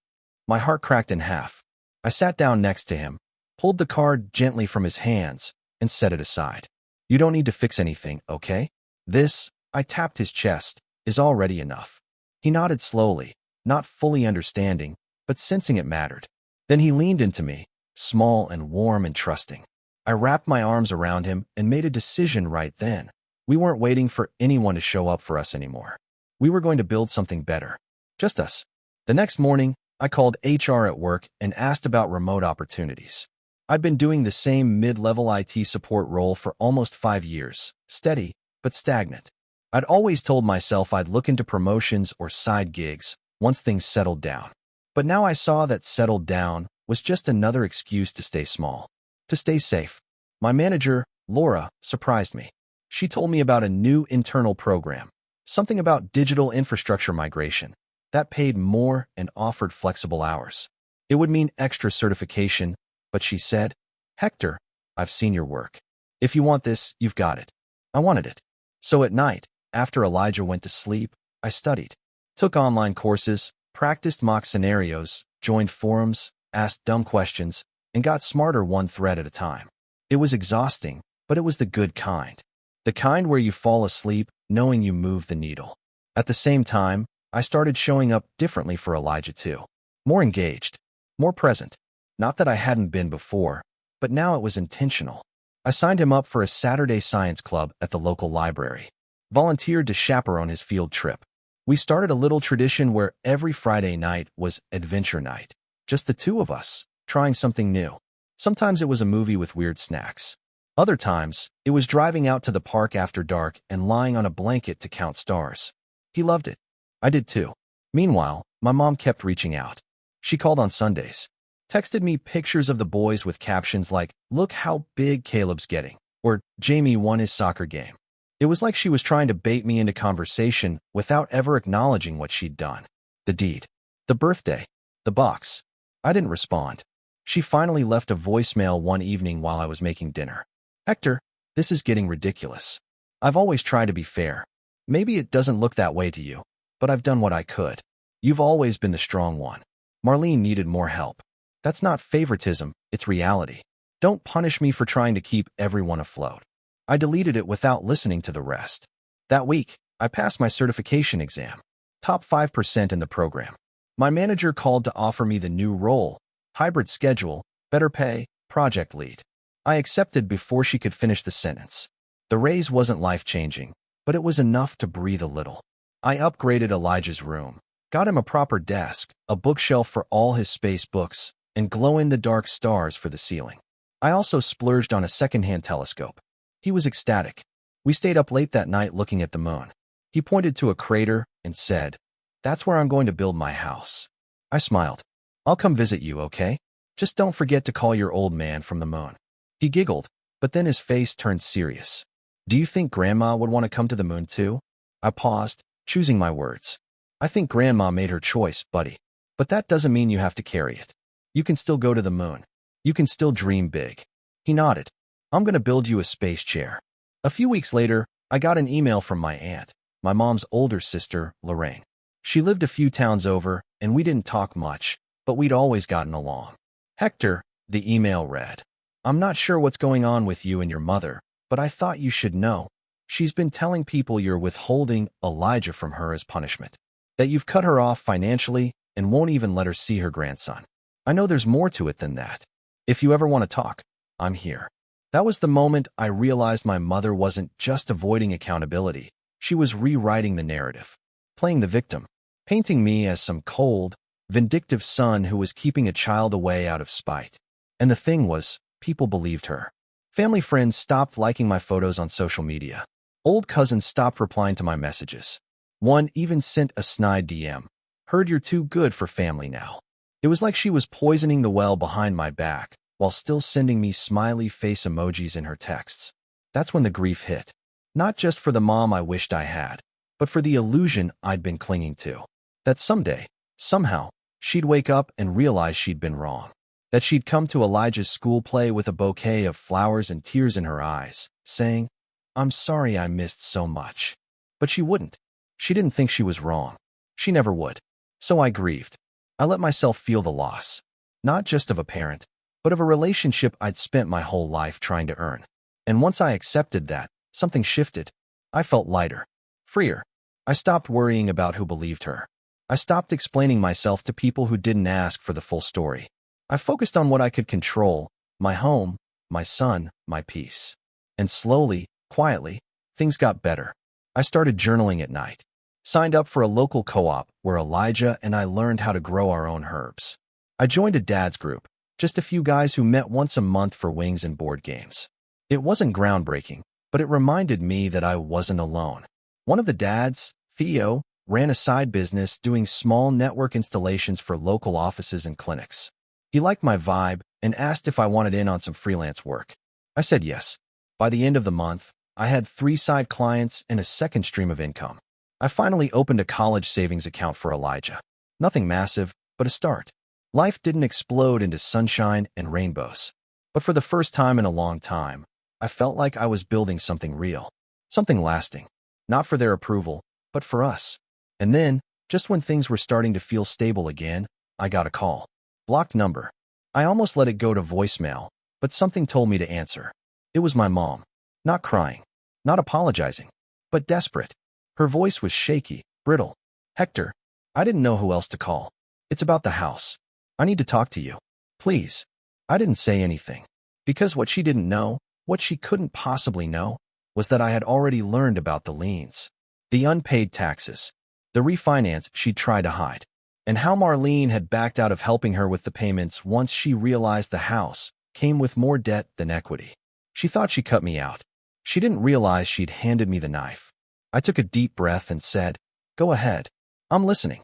My heart cracked in half. I sat down next to him, pulled the card gently from his hands, and set it aside. "You don't need to fix anything, okay? This," I tapped his chest, "is already enough." He nodded slowly, not fully understanding, but sensing it mattered. Then he leaned into me, small and warm and trusting. I wrapped my arms around him and made a decision right then. We weren't waiting for anyone to show up for us anymore. We were going to build something better. Just us. The next morning, I called HR at work and asked about remote opportunities. I'd been doing the same mid-level IT support role for almost 5 years, steady, but stagnant. I'd always told myself I'd look into promotions or side gigs once things settled down. But now I saw that settled down was just another excuse to stay small, to stay safe. My manager, Laura, surprised me. She told me about a new internal program, something about digital infrastructure migration, that paid more and offered flexible hours. It would mean extra certification, but she said, "Hector, I've seen your work. If you want this, you've got it." I wanted it. So at night, after Elijah went to sleep, I studied, took online courses, practiced mock scenarios, joined forums, asked dumb questions, and got smarter one thread at a time. It was exhausting, but it was the good kind. The kind where you fall asleep knowing you moved the needle. At the same time, I started showing up differently for Elijah too. More engaged, more present. Not that I hadn't been before, but now it was intentional. I signed him up for a Saturday science club at the local library. Volunteered to chaperone his field trip. We started a little tradition where every Friday night was adventure night. Just the two of us, trying something new. Sometimes it was a movie with weird snacks. Other times, it was driving out to the park after dark and lying on a blanket to count stars. He loved it. I did too. Meanwhile, my mom kept reaching out. She called on Sundays, texted me pictures of the boys with captions like, "Look how big Caleb's getting," or "Jamie won his soccer game." It was like she was trying to bait me into conversation without ever acknowledging what she'd done. The deed. The birthday. The box. I didn't respond. She finally left a voicemail one evening while I was making dinner. "Hector, this is getting ridiculous. I've always tried to be fair. Maybe it doesn't look that way to you, but I've done what I could. You've always been the strong one. Marlene needed more help. That's not favoritism, it's reality. Don't punish me for trying to keep everyone afloat." I deleted it without listening to the rest. That week, I passed my certification exam. Top 5% in the program. My manager called to offer me the new role, hybrid schedule, better pay, project lead. I accepted before she could finish the sentence. The raise wasn't life-changing, but it was enough to breathe a little. I upgraded Elijah's room, got him a proper desk, a bookshelf for all his space books, and glow-in-the-dark stars for the ceiling. I also splurged on a second-hand telescope. He was ecstatic. We stayed up late that night looking at the moon. He pointed to a crater and said, "That's where I'm going to build my house." I smiled. "I'll come visit you, okay? Just don't forget to call your old man from the moon." He giggled, but then his face turned serious. "Do you think Grandma would want to come to the moon too?" I paused, choosing my words. "I think Grandma made her choice, buddy." But that doesn't mean you have to carry it. You can still go to the moon. You can still dream big. He nodded. I'm going to build you a space chair. A few weeks later, I got an email from my aunt, my mom's older sister, Lorraine. She lived a few towns over, and we didn't talk much, but we'd always gotten along. Hector, the email read, I'm not sure what's going on with you and your mother, but I thought you should know. She's been telling people you're withholding Elijah from her as punishment, that you've cut her off financially and won't even let her see her grandson. I know there's more to it than that. If you ever want to talk, I'm here. That was the moment I realized my mother wasn't just avoiding accountability. She was rewriting the narrative, playing the victim, painting me as some cold, vindictive son who was keeping a child away out of spite. And the thing was, people believed her. Family friends stopped liking my photos on social media. Old cousins stopped replying to my messages. One even sent a snide DM. Heard you're too good for family now. It was like she was poisoning the well behind my back, while still sending me smiley face emojis in her texts. That's when the grief hit. Not just for the mom I wished I had, but for the illusion I'd been clinging to. That someday, somehow, she'd wake up and realize she'd been wrong. That she'd come to Elijah's school play with a bouquet of flowers and tears in her eyes, saying, I'm sorry I missed so much. But she wouldn't. She didn't think she was wrong. She never would. So I grieved. I let myself feel the loss, not just of a parent, but of a relationship I'd spent my whole life trying to earn. And once I accepted that, something shifted. I felt lighter, freer. I stopped worrying about who believed her. I stopped explaining myself to people who didn't ask for the full story. I focused on what I could control, my home, my son, my peace. And slowly, quietly, things got better. I started journaling at night. Signed up for a local co-op where Elijah and I learned how to grow our own herbs. I joined a dad's group, just a few guys who met once a month for wings and board games. It wasn't groundbreaking, but it reminded me that I wasn't alone. One of the dads, Theo, ran a side business doing small network installations for local offices and clinics. He liked my vibe and asked if I wanted in on some freelance work. I said yes. By the end of the month, I had 3 side clients and a second stream of income. I finally opened a college savings account for Elijah. Nothing massive, but a start. Life didn't explode into sunshine and rainbows. But for the first time in a long time, I felt like I was building something real, something lasting. Not for their approval, but for us. And then, just when things were starting to feel stable again, I got a call. Blocked number. I almost let it go to voicemail, but something told me to answer. It was my mom. Not crying, not apologizing, but desperate. Her voice was shaky, brittle. Hector, I didn't know who else to call. It's about the house. I need to talk to you. Please. I didn't say anything. Because what she didn't know, what she couldn't possibly know, was that I had already learned about the liens, the unpaid taxes, the refinance she'd tried to hide, and how Marlene had backed out of helping her with the payments once she realized the house came with more debt than equity. She thought she cut me out. She didn't realize she'd handed me the knife. I took a deep breath and said, Go ahead. I'm listening.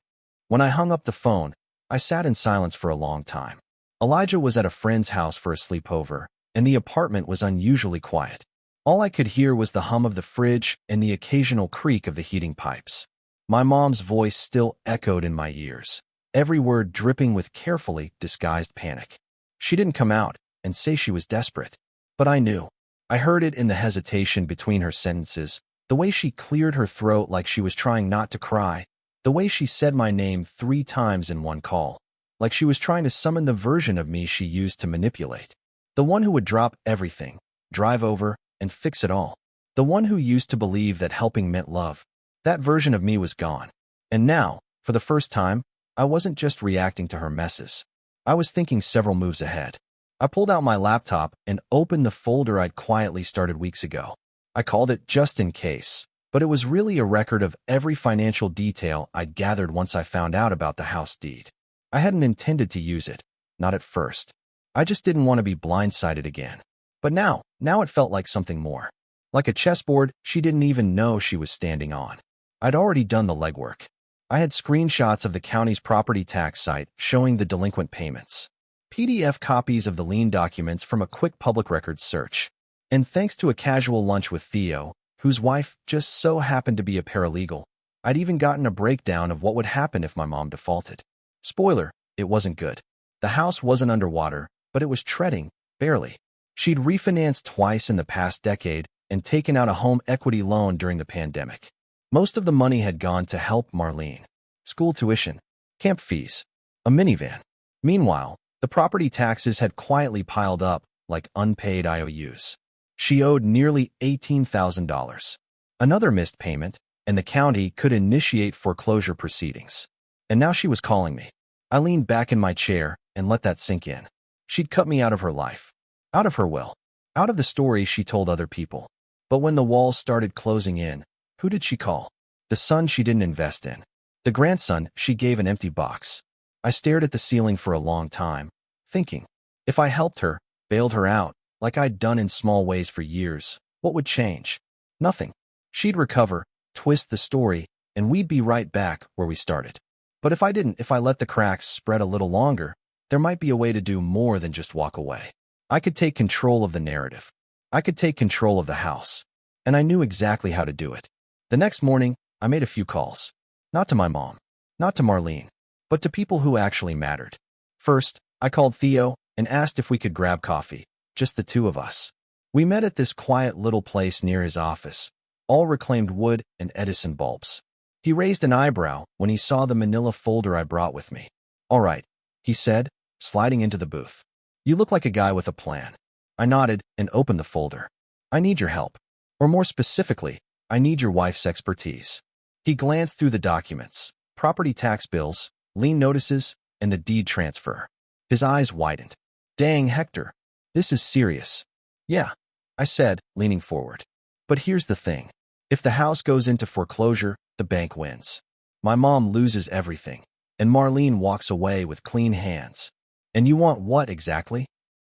When I hung up the phone, I sat in silence for a long time. Elijah was at a friend's house for a sleepover, and the apartment was unusually quiet. All I could hear was the hum of the fridge and the occasional creak of the heating pipes. My mom's voice still echoed in my ears, every word dripping with carefully disguised panic. She didn't come out and say she was desperate, but I knew. I heard it in the hesitation between her sentences, the way she cleared her throat like she was trying not to cry, the way she said my name 3 times in one call, like she was trying to summon the version of me she used to manipulate. The one who would drop everything, drive over, and fix it all. The one who used to believe that helping meant love. That version of me was gone. And now, for the first time, I wasn't just reacting to her messes. I was thinking several moves ahead. I pulled out my laptop and opened the folder I'd quietly started weeks ago. I called it Just in Case, but it was really a record of every financial detail I'd gathered once I found out about the house deed. I hadn't intended to use it, not at first. I just didn't want to be blindsided again. But now it felt like something more. Like a chessboard she didn't even know she was standing on. I'd already done the legwork. I had screenshots of the county's property tax site showing the delinquent payments, PDF copies of the lien documents from a quick public records search. And thanks to a casual lunch with Theo, whose wife just so happened to be a paralegal, I'd even gotten a breakdown of what would happen if my mom defaulted. Spoiler, it wasn't good. The house wasn't underwater, but it was treading, barely. She'd refinanced twice in the past decade and taken out a home equity loan during the pandemic. Most of the money had gone to help Marlene. School tuition, camp fees, a minivan. Meanwhile, the property taxes had quietly piled up like unpaid IOUs. She owed nearly $18,000. Another missed payment, and the county could initiate foreclosure proceedings. And now she was calling me. I leaned back in my chair and let that sink in. She'd cut me out of her life, out of her will, out of the stories she told other people. But when the walls started closing in, who did she call? The son she didn't invest in. The grandson she gave an empty box. I stared at the ceiling for a long time, thinking, if I helped her, bailed her out, like I'd done in small ways for years, what would change? Nothing. She'd recover, twist the story, and we'd be right back where we started. But if I let the cracks spread a little longer, there might be a way to do more than just walk away. I could take control of the narrative. I could take control of the house. And I knew exactly how to do it. The next morning, I made a few calls. Not to my mom, not to Marlene, but to people who actually mattered. First, I called Theo and asked if we could grab coffee, just the two of us. We met at this quiet little place near his office, all reclaimed wood and Edison bulbs. He raised an eyebrow when he saw the manila folder I brought with me. All right, he said, sliding into the booth. You look like a guy with a plan. I nodded and opened the folder. I need your help. Or more specifically, I need your wife's expertise. He glanced through the documents, property tax bills, lien notices, and the deed transfer. His eyes widened. Dang, Hector, this is serious. Yeah, I said, leaning forward. But here's the thing. If the house goes into foreclosure, the bank wins. My mom loses everything, and Marlene walks away with clean hands. And you want what exactly?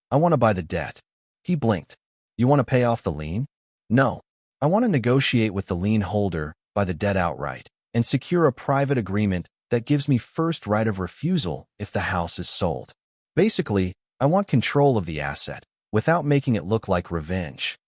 I want to buy the debt. He blinked. You want to pay off the lien? No. I want to negotiate with the lien holder, buy the debt outright, and secure a private agreement that gives me first right of refusal if the house is sold. Basically, I want control of the asset, without making it look like revenge.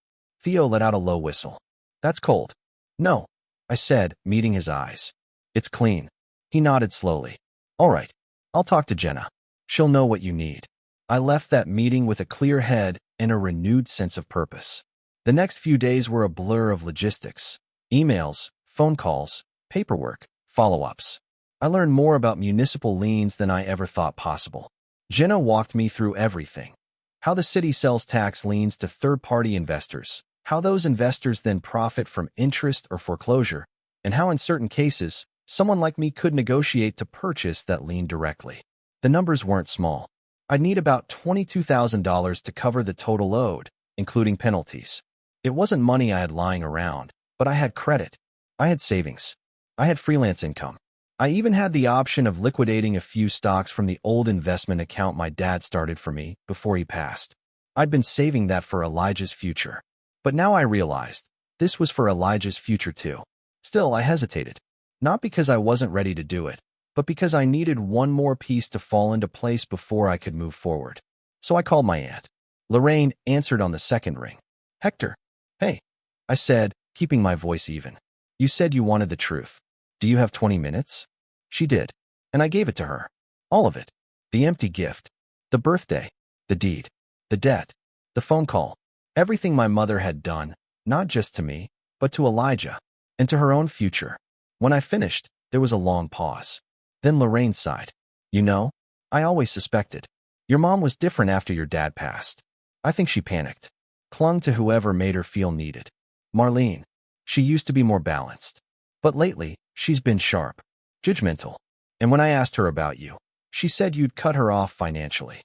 Theo let out a low whistle. That's cold. No, I said, meeting his eyes. It's clean. He nodded slowly. All right, I'll talk to Jenna. She'll know what you need. I left that meeting with a clear head and a renewed sense of purpose. The next few days were a blur of logistics. Emails, phone calls, paperwork, follow-ups. I learned more about municipal liens than I ever thought possible. Jenna walked me through everything. How the city sells tax liens to third-party investors, how those investors then profit from interest or foreclosure, and how in certain cases, someone like me could negotiate to purchase that lien directly. The numbers weren't small. I'd need about $22,000 to cover the total owed, including penalties. It wasn't money I had lying around, but I had credit. I had savings. I had freelance income. I even had the option of liquidating a few stocks from the old investment account my dad started for me before he passed. I'd been saving that for Elijah's future. But now I realized this was for Elijah's future too. Still, I hesitated. Not because I wasn't ready to do it, but because I needed one more piece to fall into place before I could move forward. So I called my aunt. Lorraine answered on the second ring. Hector. Hey, I said, keeping my voice even. You said you wanted the truth. Do you have 20 minutes? She did, and I gave it to her. All of it. The empty gift. The birthday. The deed. The debt. The phone call. Everything my mother had done, not just to me, but to Elijah, and to her own future. When I finished, there was a long pause. Then Lorraine sighed. You know, I always suspected. Your mom was different after your dad passed. I think she panicked. Clung to whoever made her feel needed. Marlene. She used to be more balanced. But lately, she's been sharp. Judgmental. And when I asked her about you, she said you'd cut her off financially.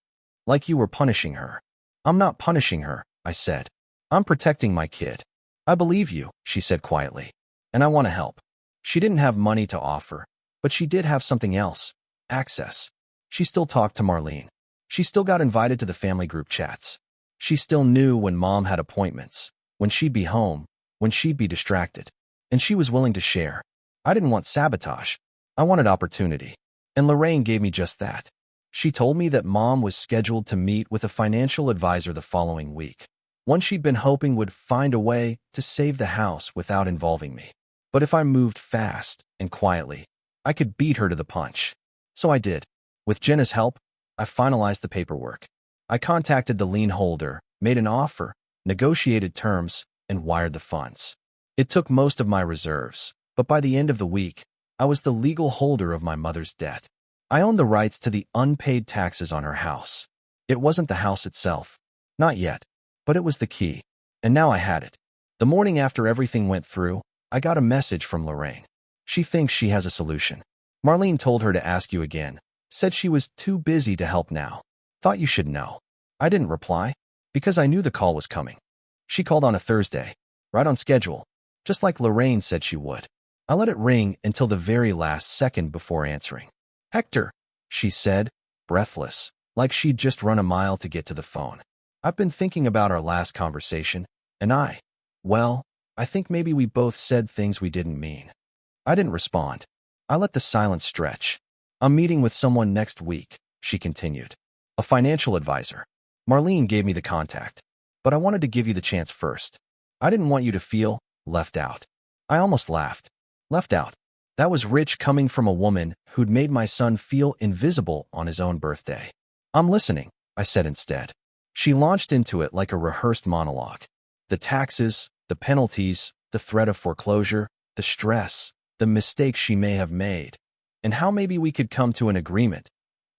Like you were punishing her. I'm not punishing her, I said. I'm protecting my kid. I believe you, she said quietly. And I want to help. She didn't have money to offer, but she did have something else. Access. She still talked to Marlene. She still got invited to the family group chats. She still knew when mom had appointments, when she'd be home, when she'd be distracted. And she was willing to share. I didn't want sabotage. I wanted opportunity. And Lorraine gave me just that. She told me that mom was scheduled to meet with a financial advisor the following week. One she'd been hoping would find a way to save the house without involving me. But if I moved fast and quietly, I could beat her to the punch. So I did. With Jenna's help, I finalized the paperwork. I contacted the lien holder, made an offer, negotiated terms, and wired the funds. It took most of my reserves, but by the end of the week, I was the legal holder of my mother's debt. I owned the rights to the unpaid taxes on her house. It wasn't the house itself. Not yet. But it was the key. And now I had it. The morning after everything went through, I got a message from Lorraine. She thinks she has a solution. Marlene told her to ask you again. Said she was too busy to help now. Thought you should know. I didn't reply, because I knew the call was coming. She called on a Thursday, right on schedule, just like Lorraine said she would. I let it ring until the very last second before answering. Hector, she said, breathless, like she'd just run a mile to get to the phone. I've been thinking about our last conversation, and I think maybe we both said things we didn't mean. I didn't respond. I let the silence stretch. I'm meeting with someone next week, she continued. A financial advisor. Marlene gave me the contact, but I wanted to give you the chance first. I didn't want you to feel left out. I almost laughed. Left out. That was rich coming from a woman who'd made my son feel invisible on his own birthday. I'm listening, I said instead. She launched into it like a rehearsed monologue. The taxes, the penalties, the threat of foreclosure, the stress, the mistakes she may have made, and how maybe we could come to an agreement.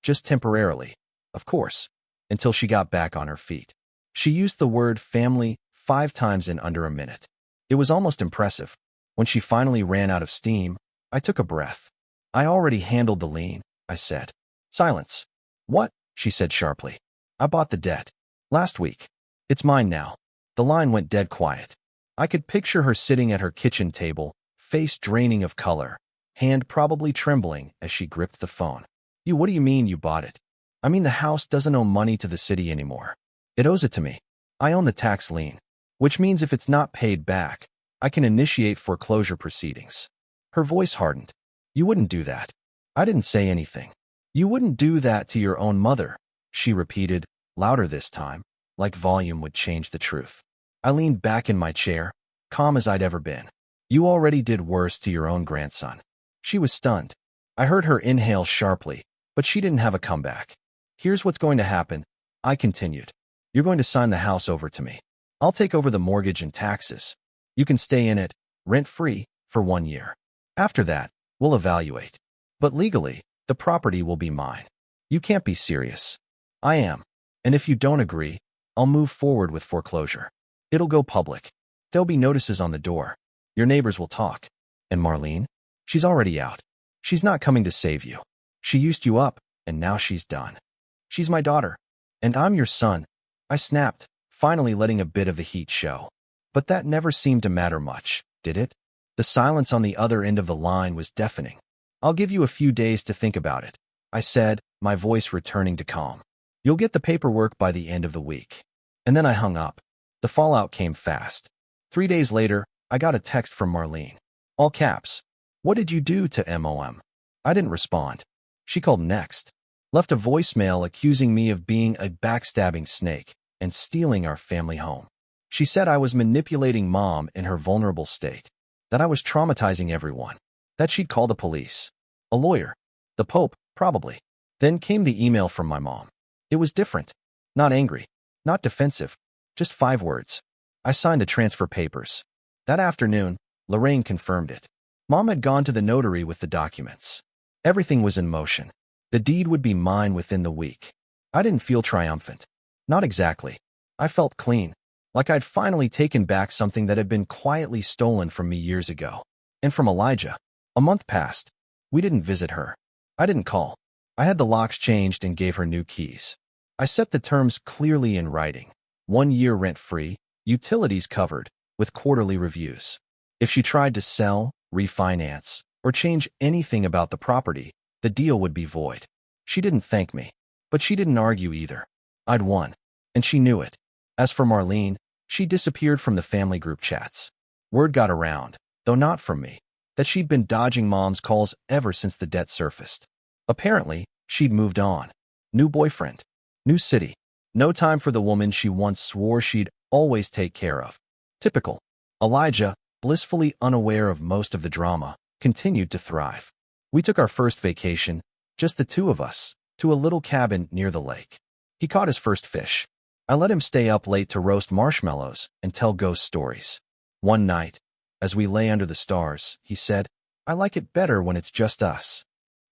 Just temporarily, of course, until she got back on her feet. She used the word family 5 times in under a minute. It was almost impressive. When she finally ran out of steam, I took a breath. I already handled the lien, I said. Silence. What? She said sharply. I bought the debt. Last week. It's mine now. The line went dead quiet. I could picture her sitting at her kitchen table, face draining of color, hand probably trembling as she gripped the phone. What do you mean you bought it? I mean the house doesn't owe money to the city anymore. It owes it to me. I own the tax lien, which means if it's not paid back, I can initiate foreclosure proceedings. Her voice hardened. You wouldn't do that. I didn't say anything. You wouldn't do that to your own mother, she repeated, louder this time, like volume would change the truth. I leaned back in my chair, calm as I'd ever been. You already did worse to your own grandson. She was stunned. I heard her inhale sharply, but she didn't have a comeback. Here's what's going to happen, I continued. You're going to sign the house over to me. I'll take over the mortgage and taxes. You can stay in it, rent-free, for 1 year. After that, we'll evaluate. But legally, the property will be mine. You can't be serious. I am. And if you don't agree, I'll move forward with foreclosure. It'll go public. There'll be notices on the door. Your neighbors will talk. And Marlene? She's already out. She's not coming to save you. She used you up, and now she's done. She's my daughter. And I'm your son. I snapped, finally letting a bit of the heat show. But that never seemed to matter much, did it? The silence on the other end of the line was deafening. I'll give you a few days to think about it, I said, my voice returning to calm. You'll get the paperwork by the end of the week. And then I hung up. The fallout came fast. 3 days later, I got a text from Marlene. All caps. What did you do to MOM? I didn't respond. She called next. Left a voicemail accusing me of being a backstabbing snake and stealing our family home. She said I was manipulating Mom in her vulnerable state, that I was traumatizing everyone, that she'd call the police, a lawyer, the Pope, probably. Then came the email from my mom. It was different. Not angry, not defensive, just 5 words. I signed the transfer papers. That afternoon, Lorraine confirmed it. Mom had gone to the notary with the documents. Everything was in motion. The deed would be mine within the week. I didn't feel triumphant. Not exactly. I felt clean, like I'd finally taken back something that had been quietly stolen from me years ago. And from Elijah. A month passed. We didn't visit her. I didn't call. I had the locks changed and gave her new keys. I set the terms clearly in writing. 1 year rent-free, utilities covered, with quarterly reviews. If she tried to sell, refinance, or change anything about the property, the deal would be void. She didn't thank me, but she didn't argue either. I'd won, and she knew it. As for Marlene, she disappeared from the family group chats. Word got around, though not from me, that she'd been dodging Mom's calls ever since the debt surfaced. Apparently, she'd moved on. New boyfriend. New city. No time for the woman she once swore she'd always take care of. Typical. Elijah, blissfully unaware of most of the drama, continued to thrive. We took our first vacation, just the 2 of us, to a little cabin near the lake. He caught his first fish. I let him stay up late to roast marshmallows and tell ghost stories. One night, as we lay under the stars, he said, "I like it better when it's just us."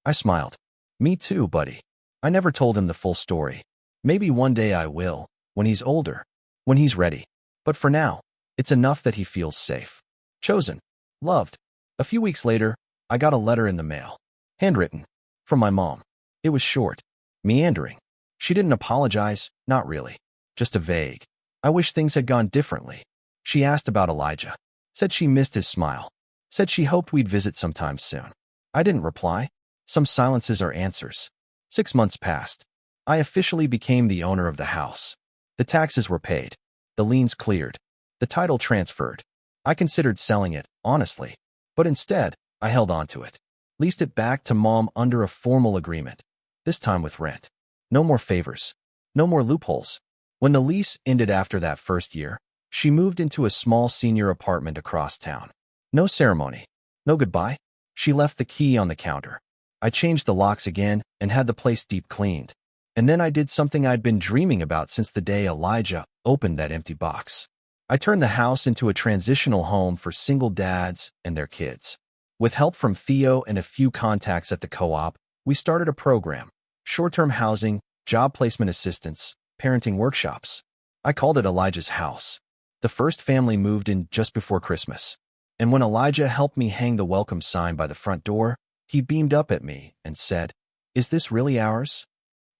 I smiled. "Me too, buddy." I never told him the full story. Maybe one day I will, when he's older, when he's ready. But for now, it's enough that he feels safe. Chosen. Loved. A few weeks later, I got a letter in the mail. Handwritten. From my mom. It was short. Meandering. She didn't apologize, not really. Just a vague, "I wish things had gone differently." She asked about Elijah. Said she missed his smile. Said she hoped we'd visit sometime soon. I didn't reply. Some silences are answers. 6 months passed. I officially became the owner of the house. The taxes were paid. The liens cleared. The title transferred. I considered selling it, honestly. But instead, I held on to it. Leased it back to Mom under a formal agreement. This time with rent. No more favors. No more loopholes. When the lease ended after that first year, she moved into a small senior apartment across town. No ceremony. No goodbye. She left the key on the counter. I changed the locks again and had the place deep cleaned. And then I did something I'd been dreaming about since the day Elijah opened that empty box. I turned the house into a transitional home for single dads and their kids. With help from Theo and a few contacts at the co-op, we started a program. Short-term housing, job placement assistance, parenting workshops. I called it Elijah's house. The first family moved in just before Christmas. And when Elijah helped me hang the welcome sign by the front door, he beamed up at me and said, "Is this really ours?"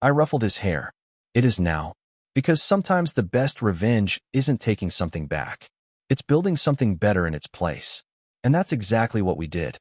I ruffled his hair. "It is now. Because sometimes the best revenge isn't taking something back. It's building something better in its place." And that's exactly what we did.